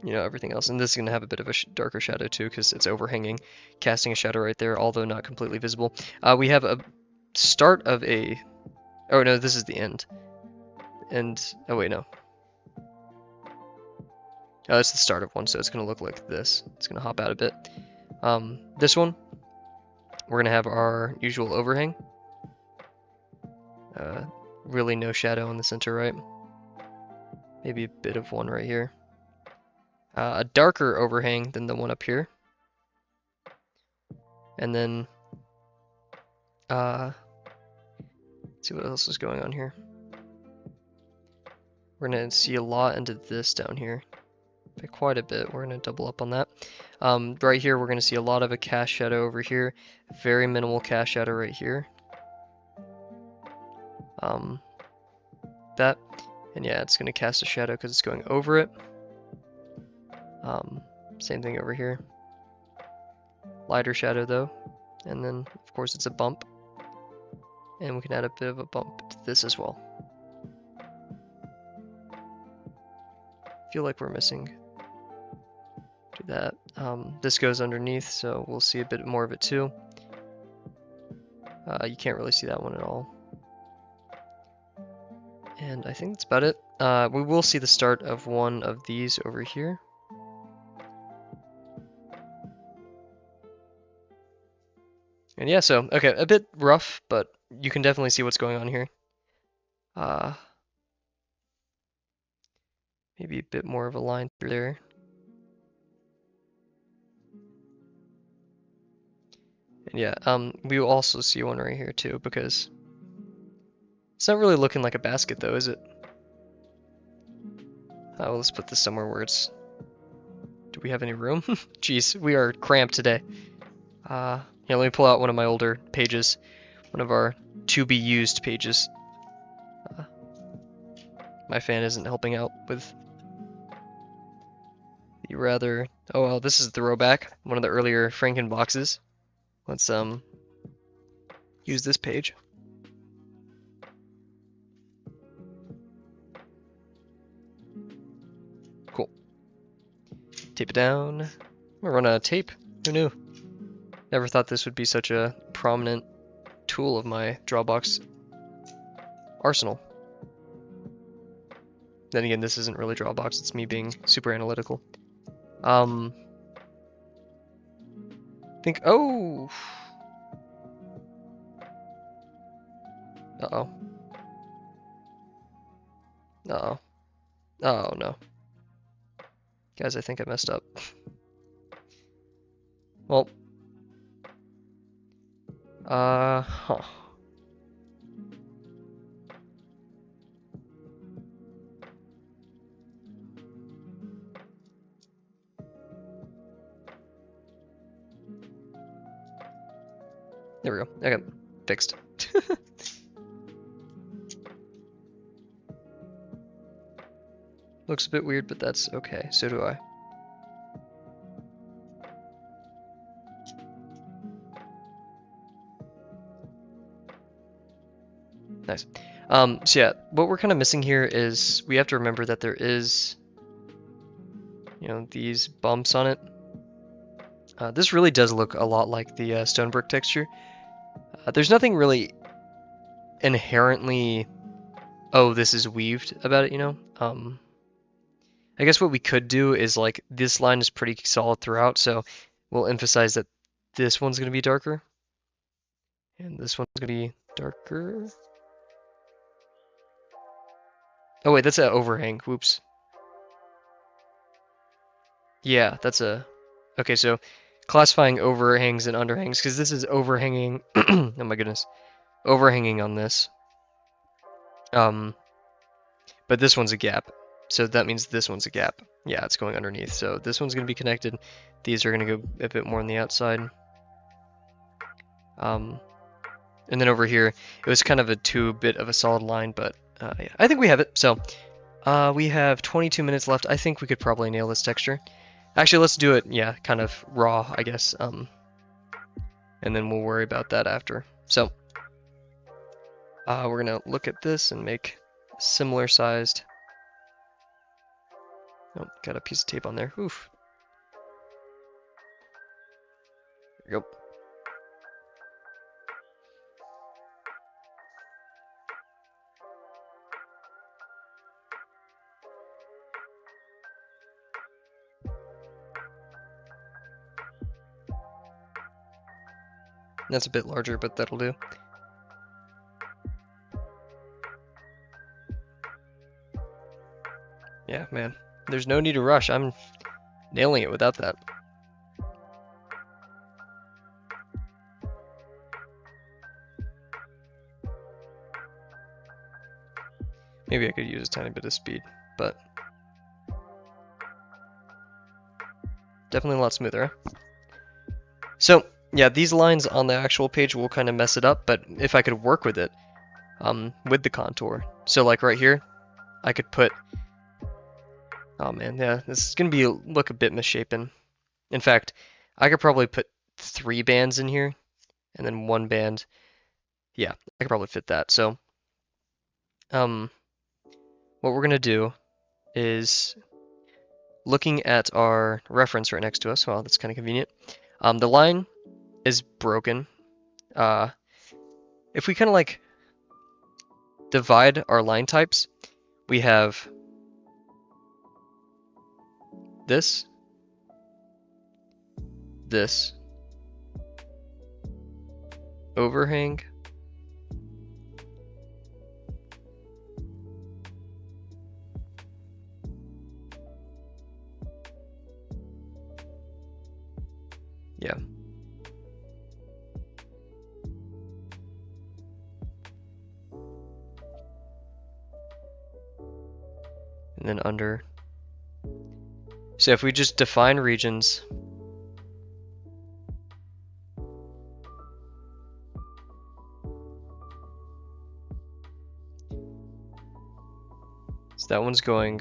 you know, everything else. And this is going to have a bit of a darker shadow too, because it's overhanging, casting a shadow right there, although not completely visible. We have a start of a... Oh no, this is the end. And, oh wait, no. Oh, it's the start of one, so it's going to look like this. It's going to hop out a bit. This one, we're going to have our usual overhang. Really no shadow in the center, right? Maybe a bit of one right here. A darker overhang than the one up here. And then, let's see what else is going on here. We're going to see a lot into this down here. By quite a bit. We're going to double up on that. Right here, we're going to see a lot of a cast shadow over here. Very minimal cast shadow right here. That. And yeah, it's going to cast a shadow because it's going over it. Same thing over here. Lighter shadow though. And then, of course, it's a bump. And we can add a bit of a bump to this as well. Feel like we're missing. Do that. This goes underneath, so we'll see a bit more of it too. You can't really see that one at all. And I think that's about it. We will see the start of one of these over here. And yeah, so, okay, a bit rough, but you can definitely see what's going on here. Maybe a bit more of a line through there. And yeah, we will also see one right here too, because it's not really looking like a basket though, is it? Well, let's put this somewhere where it's... Do we have any room? Jeez, we are cramped today. Yeah, let me pull out one of my older pages. One of our to-be-used pages. My fan isn't helping out with the rather... Oh well, this is the throwback. One of the earlier Franken boxes. Let's use this page. Cool. Tape it down. I'm gonna run out of tape. Who knew? Never thought this would be such a prominent tool of my Drawbox arsenal. Then again, this isn't really Drawbox, it's me being super analytical. Think, oh! Uh-oh. Uh-oh. Oh, no. Guys, I think I messed up. Well. Huh. There we go. Okay, fixed. Looks a bit weird, but that's okay. So do I. Nice. So yeah, what we're kind of missing here is we have to remember that there is, you know, these bumps on it. This really does look a lot like the stone brick texture. There's nothing really inherently, oh, this is weaved about it, you know? I guess what we could do is, like, this line is pretty solid throughout, so we'll emphasize that this one's going to be darker, and this one's going to be darker. Oh wait, that's an overhang. Whoops. Yeah, that's a... Okay, so classifying overhangs and underhangs, because this is overhanging... oh my goodness. Overhanging on this. But this one's a gap. So that means this one's a gap. Yeah, it's going underneath. So this one's going to be connected. These are going to go a bit more on the outside. And then over here, it was kind of a two-bit of a solid line, but yeah, I think we have it. So we have 22 minutes left. I think we could probably nail this texture. Actually, let's do it, yeah, kind of raw, I guess. And then we'll worry about that after. So we're going to look at this and make similar sized. Oh, got a piece of tape on there. Oof. There we go. That's a bit larger, but that'll do. Yeah, man. There's no need to rush. I'm nailing it without that. Maybe I could use a tiny bit of speed, but definitely a lot smoother, huh? So, yeah, these lines on the actual page will kind of mess it up, but if I could work with it, with the contour. So like right here, I could put, oh man, yeah, this is gonna look a bit misshapen. In fact, I could probably put 3 bands in here, and then 1 band. Yeah, I could probably fit that. So, what we're gonna do is, looking at our reference right next to us, well, that's kind of convenient. The line is broken. If we kind of like divide our line types, we have this, this, overhang, yeah. And then under. So if we just define regions, so that one's going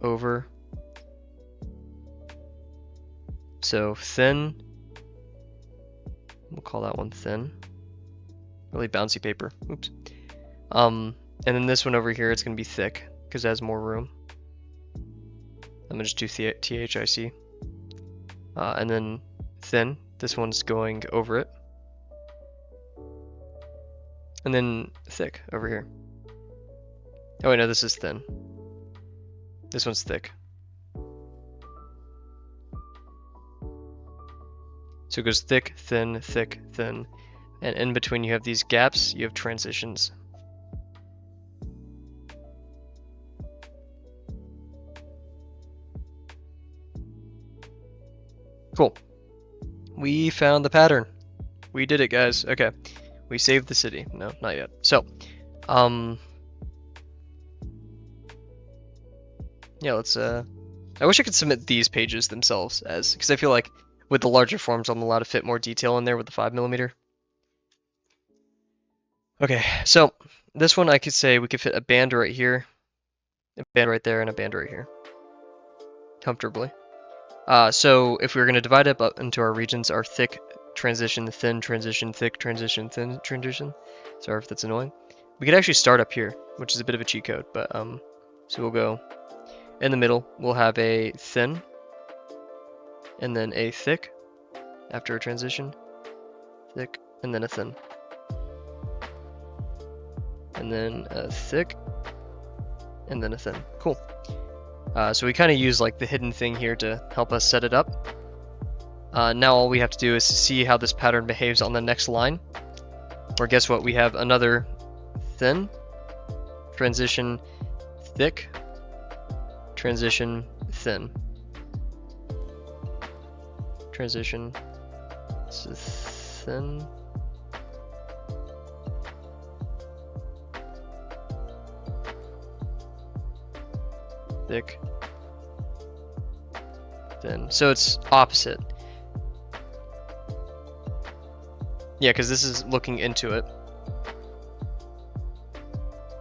over. So thin, we'll call that one thin. Really bouncy paper. Oops. And then this one over here, it's gonna be thick because it has more room. I'm gonna just do THIC. And then thin, this one's going over it. And then thick over here. Oh wait, no, this is thin. This one's thick. So it goes thick, thin, and in between you have these gaps, you have transitions. Cool. We found the pattern. We did it, guys. Okay. We saved the city. No, not yet. So, yeah, let's, I wish I could submit these pages themselves because I feel like with the larger forms, I'm allowed to fit more detail in there with the 5mm. Okay, so this one I could say we could fit a band right here, a band right there, and a band right here. Comfortably. So if we were going to divide it up into our regions, our thick transition, thin transition, thick transition, thin transition. Sorry if that's annoying. We could actually start up here, which is a bit of a cheat code, but so we'll go in the middle. We'll have a thin, and then a thick after a transition, thick, and then a thin, and then a thick, and then a thin. Cool. So we kind of use like the hidden thing here to help us set it up. Now all we have to do is see how this pattern behaves on the next line. Or guess what? We have another thin, transition thick, transition thin, transition thin, thick, thin. So it's opposite. Yeah, because this is looking into it.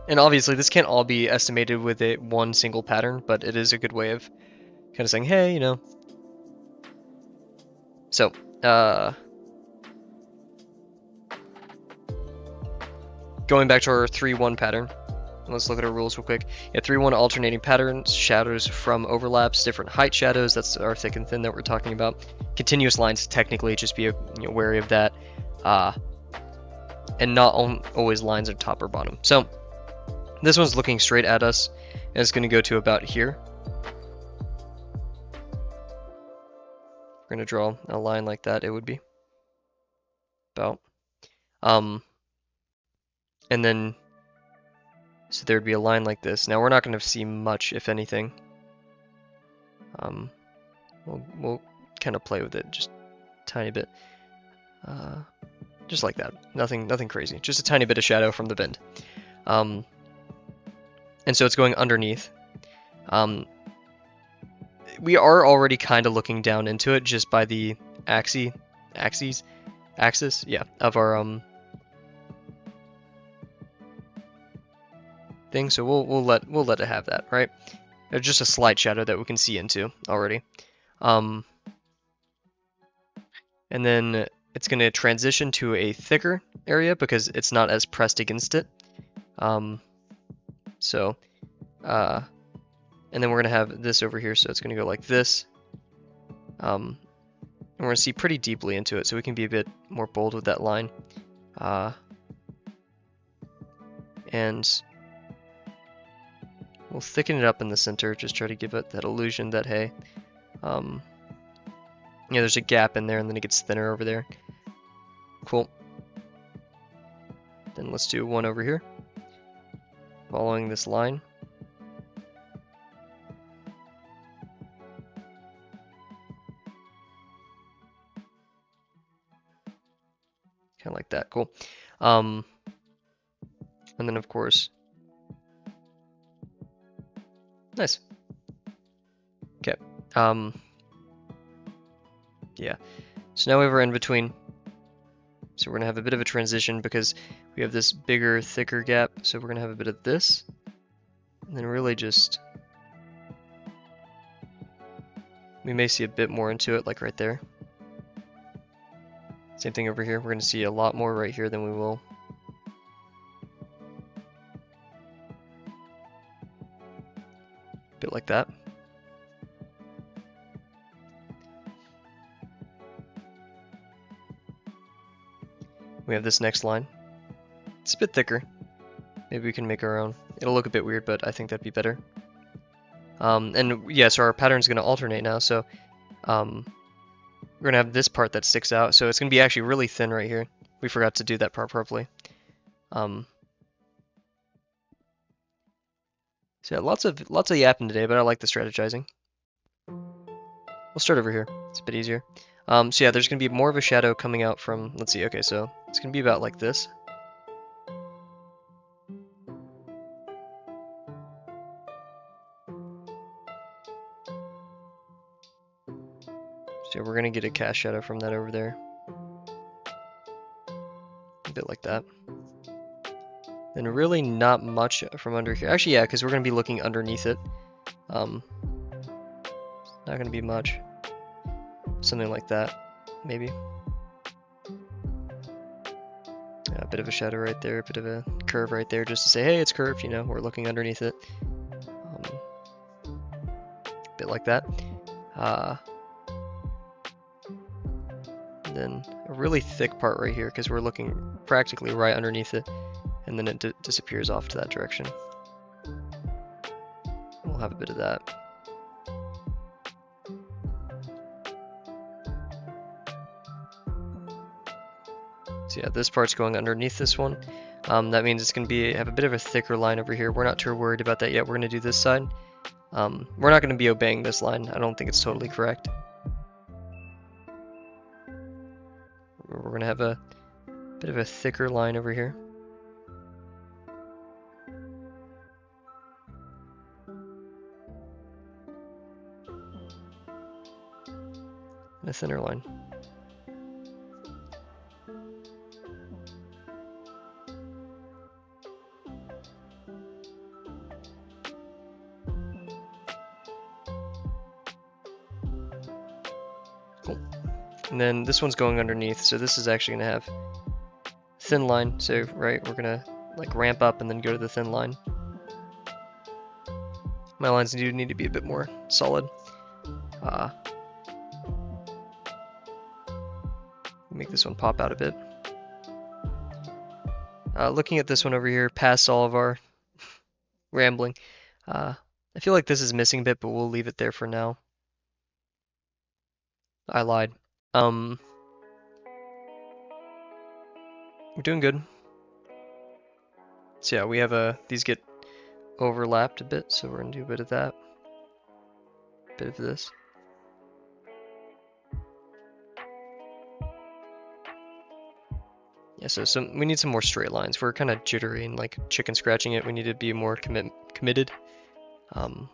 And obviously this can't all be estimated with one single pattern, but it is a good way of kind of saying, hey, you know. So, going back to our 3-1 pattern, let's look at our rules real quick. Yeah, 3-1 alternating patterns, shadows from overlaps, different height shadows, that's our thick and thin that we're talking about. Continuous lines, technically, just be wary of that. And not always lines are top or bottom. So this one's looking straight at us, and it's going to go to about here. We're going to draw a line like that, it would be about. And then, so there'd be a line like this. Now we're not going to see much, if anything. We'll kind of play with it just a tiny bit. Just like that. Nothing crazy. Just a tiny bit of shadow from the bend. And so it's going underneath. We are already kind of looking down into it just by the axis, yeah, of our thing. So we'll let it have that, right? There's just a slight shadow that we can see into already. And then it's going to transition to a thicker area because it's not as pressed against it. And then we're going to have this over here, so it's going to go like this. And we're going to see pretty deeply into it, so we can be a bit more bold with that line. And we'll thicken it up in the center, just try to give it that illusion that, hey, yeah, there's a gap in there, and then it gets thinner over there. Cool. Then let's do one over here, following this line. Kind of like that, cool. And then of course, nice. Okay. Yeah. So now we have our in between. So we're gonna have a bit of a transition because we have this bigger, thicker gap. So we're gonna have a bit of this, and then really just, we may see a bit more into it, like right there. Same thing over here. We're going to see a lot more right here than we will. A bit like that. We have this next line. It's a bit thicker. Maybe we can make our own. It'll look a bit weird, but I think that'd be better. And yeah, so our pattern's going to alternate now. So we're going to have this part that sticks out, so it's going to be actually really thin right here. We forgot to do that part properly. So yeah, lots of yapping today, but I like the strategizing. We'll start over here. It's a bit easier. So yeah, there's going to be more of a shadow coming out from, let's see, okay, so it's going to be about like this. So we're going to get a cast shadow from that over there. A bit like that. And really not much from under here. Actually, yeah, because we're going to be looking underneath it. Not going to be much. Something like that, maybe. Yeah, a bit of a shadow right there, a bit of a curve right there, just to say, hey, it's curved, you know, we're looking underneath it. A bit like that. And then a really thick part right here, because we're looking practically right underneath it, and then it disappears off to that direction. We'll have a bit of that. So yeah, this part's going underneath this one. That means it's going to have a bit of a thicker line over here. We're not too worried about that yet. We're going to do this side. We're not going to be obeying this line. I don't think it's totally correct. We're going to have a bit of a thicker line over here. And a thinner line. Cool. And then this one's going underneath, so this is actually going to have thin line. So right, we're going to like ramp up and then go to the thin line. My lines do need to be a bit more solid. Make this one pop out a bit. Looking at this one over here, past all of our rambling, I feel like this is missing a bit, but we'll leave it there for now. I lied. We're doing good. So yeah, we have these get overlapped a bit, so we're gonna do a bit of that. A bit of this. Yeah, so we need some more straight lines. We're kind of jittery and like chicken scratching it. We need to be more committed. So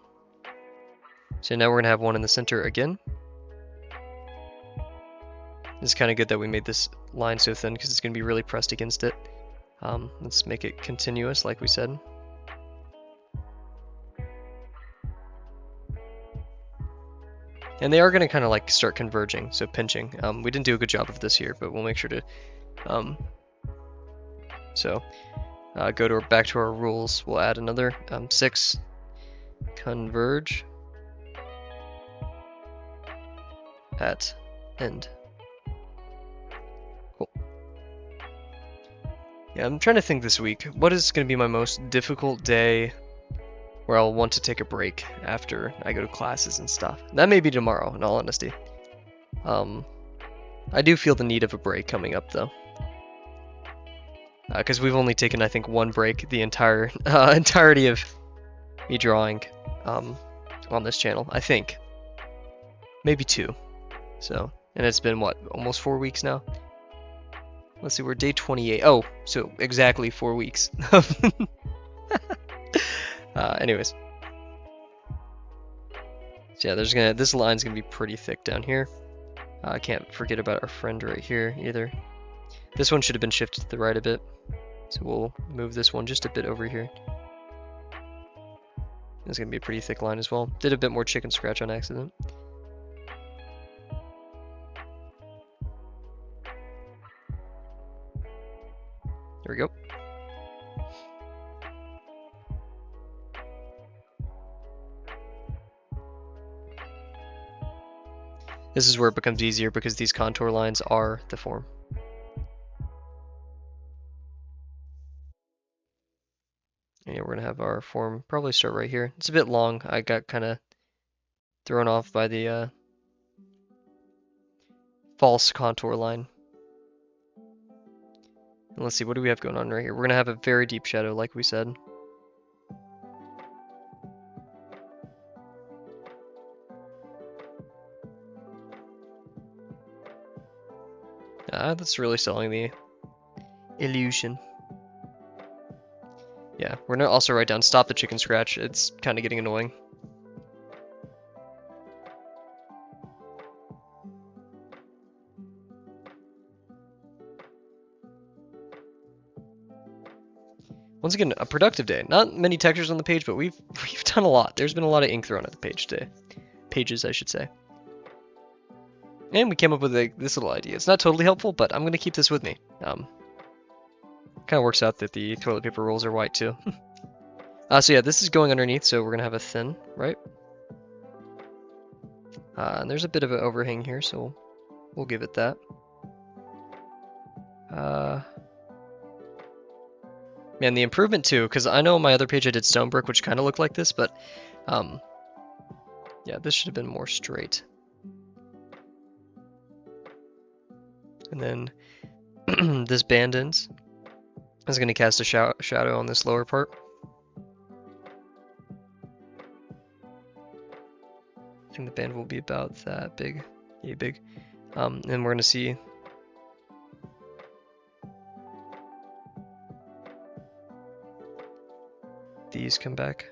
now we're gonna have one in the center again. It's kind of good that we made this line so thin because it's gonna be really pressed against it. Let's make it continuous, like we said. And they are gonna kind of like start converging, so pinching. We didn't do a good job of this here, but we'll make sure to. Go back to our rules. We'll add another 6 converge at end. Cool. Yeah, I'm trying to think this week. What is going to be my most difficult day where I'll want to take a break after I go to classes and stuff? That may be tomorrow, in all honesty. I do feel the need of a break coming up, though. Because we've only taken, I think, one break the entire entirety of me drawing on this channel. I think. Maybe 2. So, and it's been, what, almost 4 weeks now? Let's see, we're day 28. Oh, so exactly 4 weeks. Anyways. So yeah, this line's gonna be pretty thick down here. I can't forget about our friend right here either. This one should have been shifted to the right a bit. So we'll move this one just a bit over here. It's gonna be a pretty thick line as well. Did a bit more chicken scratch on accident. There we go. This is where it becomes easier because these contour lines are the form. And yeah, we're gonna have our form probably start right here. It's a bit long. I got kind of thrown off by the false contour line. And let's see, what do we have going on right here? We're gonna have a very deep shadow, like we said. That's really selling the illusion. Yeah, we're gonna also write down stop the chicken scratch. It's kind of getting annoying. Once again, a productive day. Not many textures on the page, but we've done a lot. There's been a lot of ink thrown at the page today. Pages, I should say. And we came up with this little idea. It's not totally helpful, but I'm going to keep this with me. Kind of works out that the toilet paper rolls are white too. So yeah, this is going underneath, so we're going to have a thin, right? And there's a bit of an overhang here, so we'll give it that. Man, the improvement too, because I know on my other page I did stone brick, which kind of looked like this, but yeah, this should have been more straight. And then this band ends, is going to cast a shadow on this lower part. I think the band will be about that big, yeah, big. And we're going to see these come back.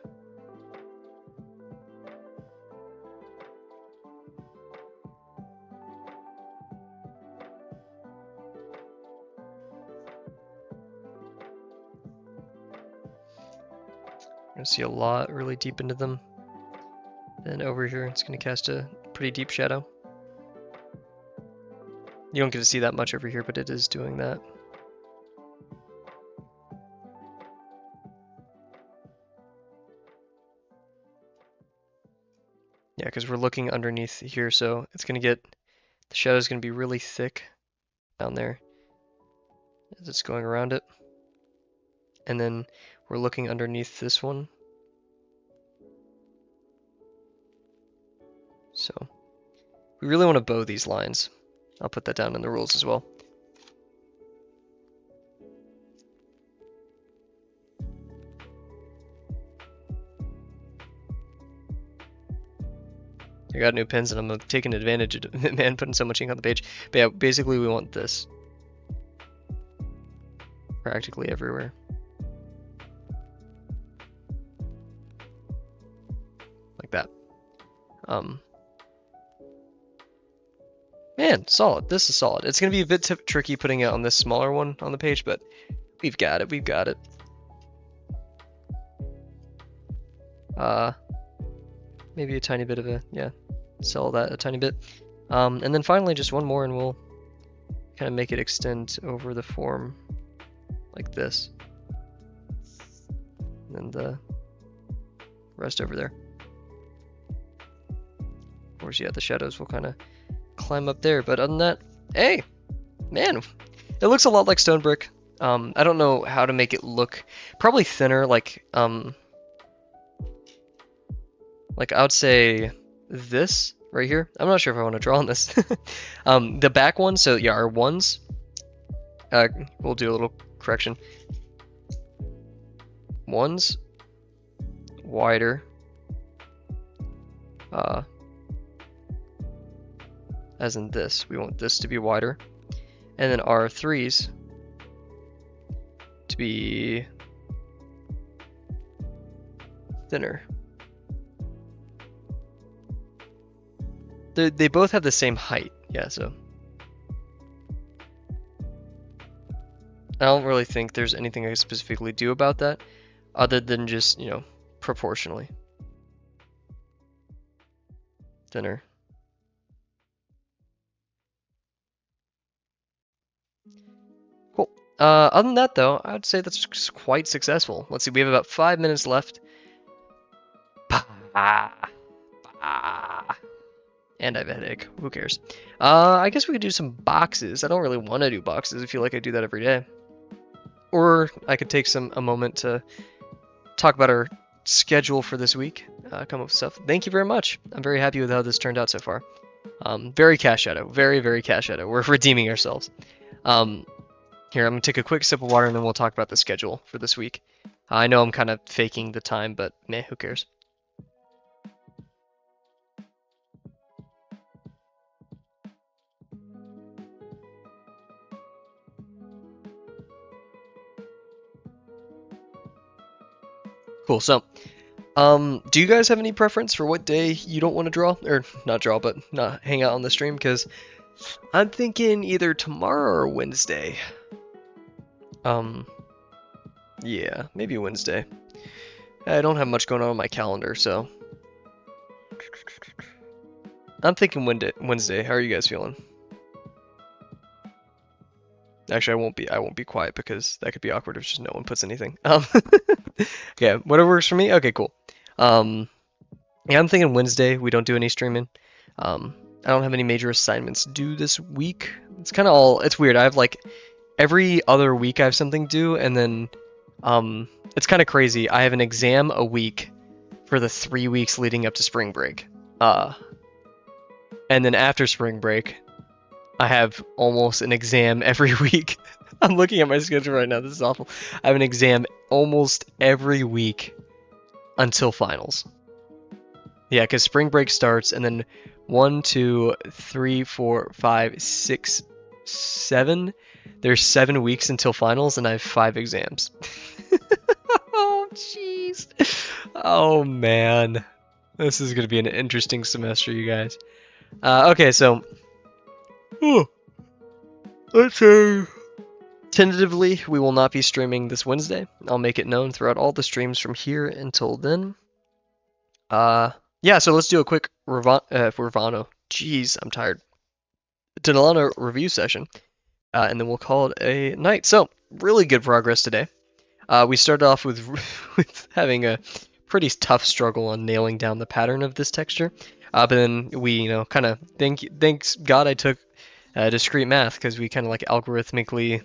We're going to see a lot really deep into them. Then over here, it's going to cast a pretty deep shadow. You don't get to see that much over here, but it is doing that. Yeah, because we're looking underneath here, so it's going to get, the shadow's going to be really thick down there as it's going around it. And then we're looking underneath this one. So we really want to bow these lines. I'll put that down in the rules as well. I got new pens and I'm taking advantage of it, man, putting so much ink on the page. But yeah, basically we want this practically everywhere. Like that. Man, solid. This is solid. It's going to be a bit tricky putting it on this smaller one on the page, but we've got it. We've got it. Maybe a tiny bit of a, yeah, sell that a tiny bit. And then finally just one more and we'll kind of make it extend over the form like this. And then the rest over there. Of course, yeah, the shadows will kind of climb up there, but other than that, hey, man, it looks a lot like stone brick. I don't know how to make it look, probably thinner, like I would say this right here. I'm not sure if I want to draw on this. The back one, so yeah, our ones, we'll do a little correction. Ones wider, as in this. We want this to be wider. And then our threes to be thinner. They both have the same height, yeah, so. I don't really think there's anything I specifically do about that, other than just, you know, proportionally. Thinner. Cool. Other than that, though, I'd say that's quite successful. Let's see, we have about 5 minutes left. And I have a headache. Who cares? I guess we could do some boxes. I don't really want to do boxes. I feel like I do that every day. Or I could take a moment to talk about our schedule for this week. Come up with stuff. Thank you very much. I'm very happy with how this turned out so far. Very cash shadow. Very, very cash shadow. We're redeeming ourselves. Here, I'm going to take a quick sip of water and then we'll talk about the schedule for this week. I know I'm kind of faking the time, but meh, who cares? Cool, so, do you guys have any preference for what day you don't want to draw? Or, not draw, but not hang out on the stream? Because I'm thinking either tomorrow or Wednesday. Yeah, maybe Wednesday. I don't have much going on my calendar, so. I'm thinking Wednesday. How are you guys feeling? Actually, I won't be quiet because that could be awkward if just no one puts anything. Yeah, whatever works for me. Okay, cool. Yeah, I'm thinking Wednesday. We don't do any streaming. I don't have any major assignments due this week. It's kind of all, it's weird. I have like every other week I have something due, and then it's kind of crazy. I have an exam a week for the 3 weeks leading up to spring break. And then after spring break, I have almost an exam every week. I'm looking at my schedule right now. This is awful. I have an exam almost every week until finals. Yeah, because spring break starts, and then 1, 2, 3, 4, 5, 6, 7. There's 7 weeks until finals, and I have 5 exams. Oh, jeez. Oh, man. This is going to be an interesting semester, you guys. Okay, so... let's say... Tentatively, we will not be streaming this Wednesday. I'll make it known throughout all the streams from here until then. Yeah, so let's do a quick Ravano. Jeez, I'm tired. Denalana review session. And then we'll call it a night. So, really good progress today. We started off with, with having a pretty tough struggle on nailing down the pattern of this texture. But then we, kind of, thanks God I took discrete math, because we kind of like algorithmically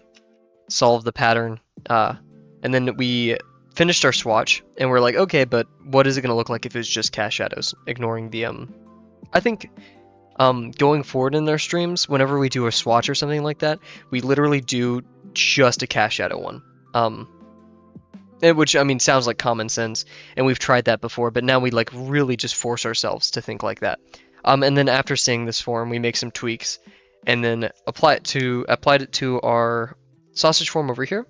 solved the pattern. And then we finished our swatch, and we're like, okay, but what is it going to look like if it's just cast shadows? Ignoring the, I think... going forward in their streams, whenever we do a swatch or something like that, we literally do just a cast shadow one. Which, I mean, sounds like common sense, and we've tried that before, but now we like really just force ourselves to think like that. And then after seeing this form, we make some tweaks, and then applied it to our sausage form over here.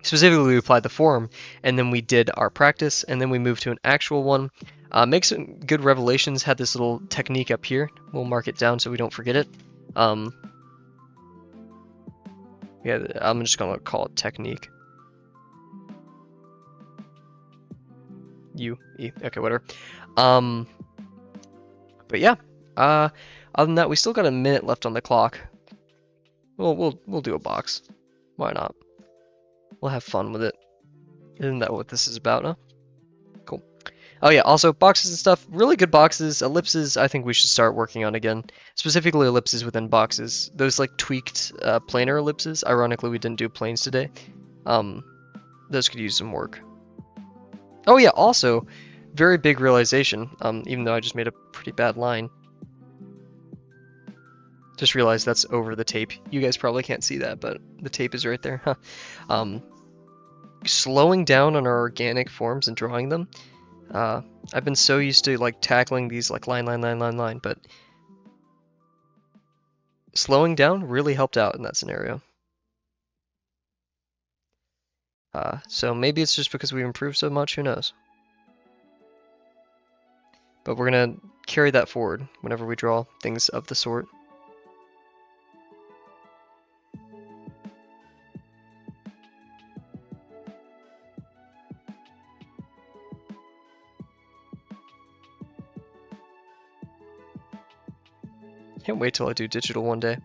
Specifically, we applied the form, and then we did our practice, and then we moved to an actual one. Make some good revelations. Had this little technique up here. We'll mark it down so we don't forget it. Yeah, I'm just gonna call it technique. Okay, whatever. But yeah. Other than that, we still got a minute left on the clock. We'll do a box. Why not? We'll have fun with it. Isn't that what this is about, huh? Cool. Oh yeah, also boxes and stuff. Really good boxes. Ellipses, I think we should start working on again. Specifically ellipses within boxes. Those like tweaked planar ellipses. Ironically, we didn't do planes today. Those could use some work. Oh yeah, also, very big realization. Even though I just made a pretty bad line. Just realized that's over the tape. You guys probably can't see that, but the tape is right there. Slowing down on our organic forms and drawing them. I've been so used to like tackling these like line, but slowing down really helped out in that scenario. So maybe it's just because we improved so much, who knows? But we're gonna carry that forward whenever we draw things of the sort. Can't wait till I do digital one day.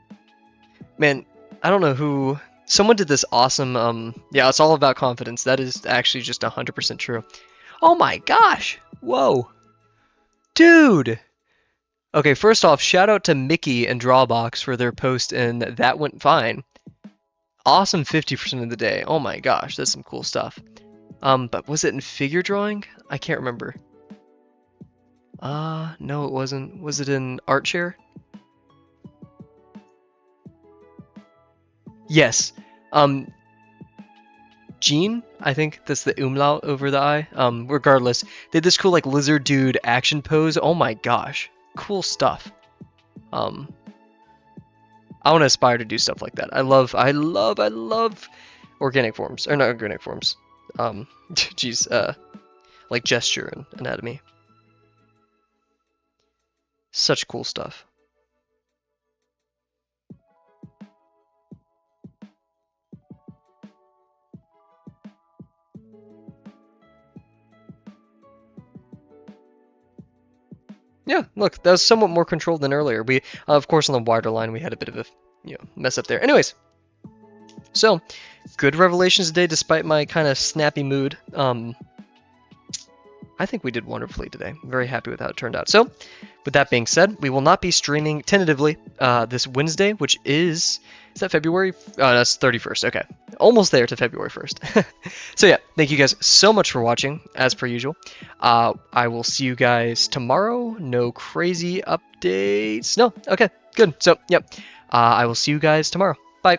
Man, I don't know who... Someone did this awesome, yeah, it's all about confidence. That is actually just 100% true. Oh my gosh! Whoa! Dude! Okay, first off, shout out to Mickey and Drawbox for their post, and that went fine. Awesome 50% of the day. Oh my gosh, that's some cool stuff. But was it in figure drawing? I can't remember. No, it wasn't. Was it in art share? Yes. Jean, I think that's the umlaut over the I. Regardless, they did this cool like lizard dude action pose. Oh my gosh. Cool stuff. I want to aspire to do stuff like that. I love organic forms. Or not organic forms. Geez, like gesture and anatomy. Such cool stuff. Yeah, look, that was somewhat more controlled than earlier. We, of course, on the wider line, we had a bit of a mess up there. Anyways, so good revelations today, despite my kind of snappy mood. I think we did wonderfully today. I'm very happy with how it turned out. So, with that being said, we will not be streaming tentatively this Wednesday, which is that February? Oh, that's 31st. Okay, almost there to February 1st. So yeah, thank you guys so much for watching, as per usual. I will see you guys tomorrow. No crazy updates. No, okay, good. So, yep. I will see you guys tomorrow. Bye.